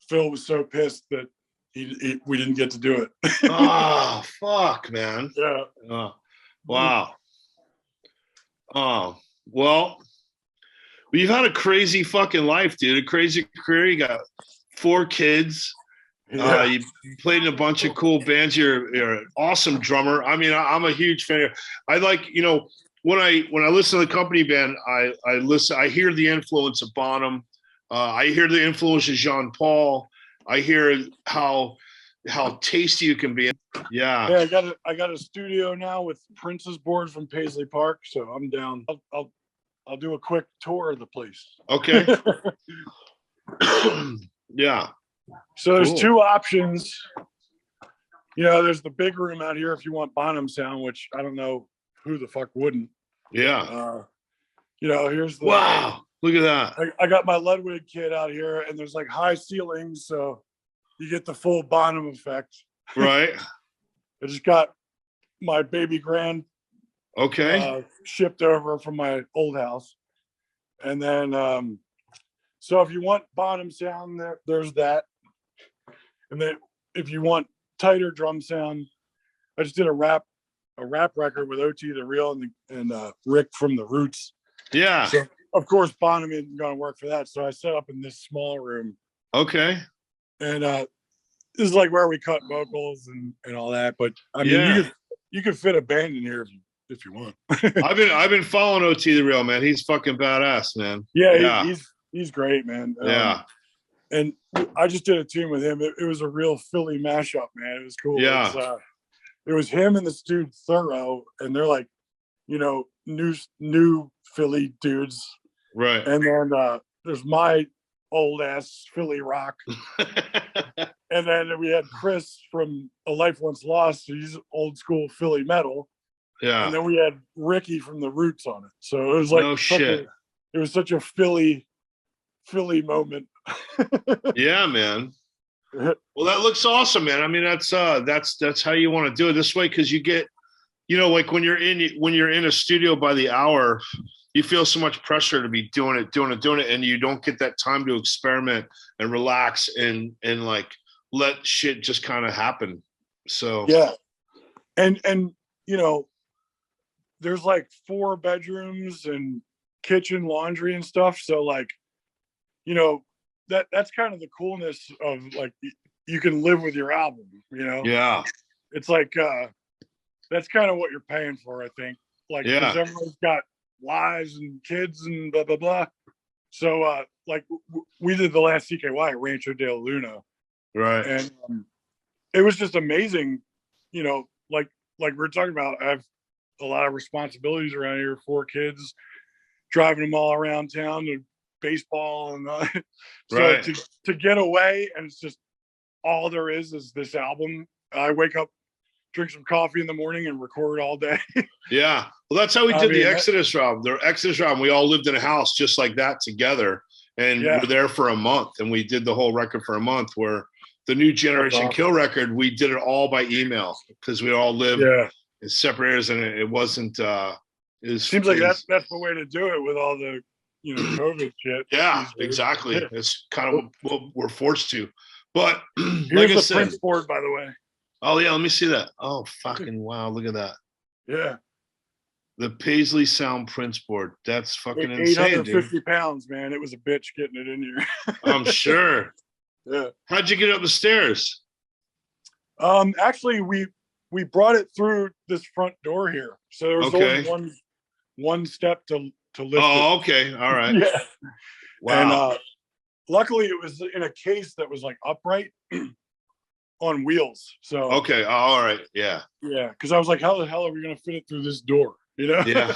Phil was so pissed that we didn't get to do it. Oh, fuck, man. Yeah. Oh, wow. Oh, well, you've had a crazy fucking life, dude. A crazy career. You got 4 kids. Yeah. You played in a bunch of cool bands. You're an awesome drummer. I mean, I'm a huge fan. I like, when I listen to the company band, I hear the influence of Bonham. I hear the influence of Jean Paul. I hear how tasty you can be. Yeah. Yeah, I got a studio now with Prince's board from Paisley Park, so I'm down. I'll do a quick tour of the place. Okay. Yeah. So there's Cool. 2 options. There's the big room out here if you want Bonham sound, which I don't know who the fuck wouldn't. Yeah. Here's the Wow. Look at that. I got my Ludwig kit out here, and there's like high ceilings, so you get the full Bonham effect. Right. I just got my baby grand Okay. shipped over from my old house, and then so if you want Bonham sound, there's that. And then if you want tighter drum sound, I just did a rap record with OT the Real and Rick from the Roots. Yeah. So of course Bonham isn't going to work for that, so I set up in this small room, Okay. and this is like where we cut vocals and all that. But I mean, Yeah. you could fit a band in here if you want. I've been following OT the Real, man. He's fucking badass, man. Yeah, Yeah. he's great, man. Yeah. and I just did a tune with him. It was a real Philly mashup, man. It was cool. Yeah. It was him and this dude Thorough, and they're like, you know, new Philly dudes. Right. And then there's my old ass Philly rock. And then we had Chris from A Life Once Lost. He's old school Philly metal. Yeah. And then we had Ricky from The Roots on it. So it was like No shit. It was such a Philly moment. Yeah, man. Well, that looks awesome, man. I mean, that's how you want to do it this way, because you get, you know, like when you're in a studio by the hour, you feel so much pressure to be doing it, and you don't get that time to experiment and relax and like let shit just kind of happen. So yeah, and you know, there's like 4 bedrooms and kitchen, laundry, and stuff. So like, you know, that's kind of the coolness of like you can live with your album. You know, yeah, it's like that's kind of what you're paying for, I think. Like, because everyone's got wives and kids and blah blah blah. So like we did the last CKY at Rancho de la Luna, right, and it was just amazing. You know, like we're talking about, I have a lot of responsibilities around here, 4 kids, driving them all around town to baseball and so right. to get away, and it's just all there is this album. I wake up, drink some coffee in the morning, and record all day. Yeah. Well, that's how we did the Exodus album. The Exodus album, we all lived in a house just like that together, and we're there for a month, and we did the whole record for a month. Where the New Generation Kill record, we did it all by email because we all lived in separate areas, and it wasn't. It seems like that's the way to do it with all the, you know, COVID shit. Yeah, exactly. Yeah. It's kind of what we're forced to. But here's like the Prince board, by the way. Oh yeah, let me see that. Oh fucking wow, look at that. Yeah. The Paisley Sound Prince board. That's fucking insane, 850 dude. pounds, man. It was a bitch getting it in here. I'm sure. Yeah. How'd you get up the stairs? Actually, we brought it through this front door here, so there was only one step to lift it. Oh, okay, all right. Yeah. Wow. And luckily, it was in a case that was like upright on wheels. So okay, all right, yeah, yeah. Because I was like, how the hell are we gonna fit it through this door? You know? Yeah.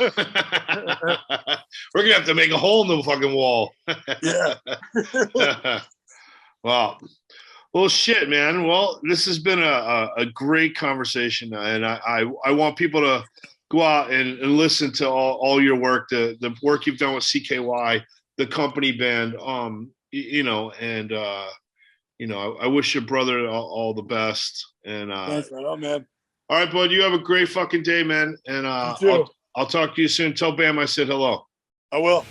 We're gonna have to make a hole in the fucking wall. Yeah. Wow. Well, shit, man. Well, this has been a great conversation, and I want people to go out and listen to all your work, the work you've done with CKY, the company band, you know, and you know, I wish your brother all the best. And thanks, man. Oh, man. All right, bud. You have a great fucking day, man. And you too. I'll talk to you soon. Tell Bam I said hello. I will.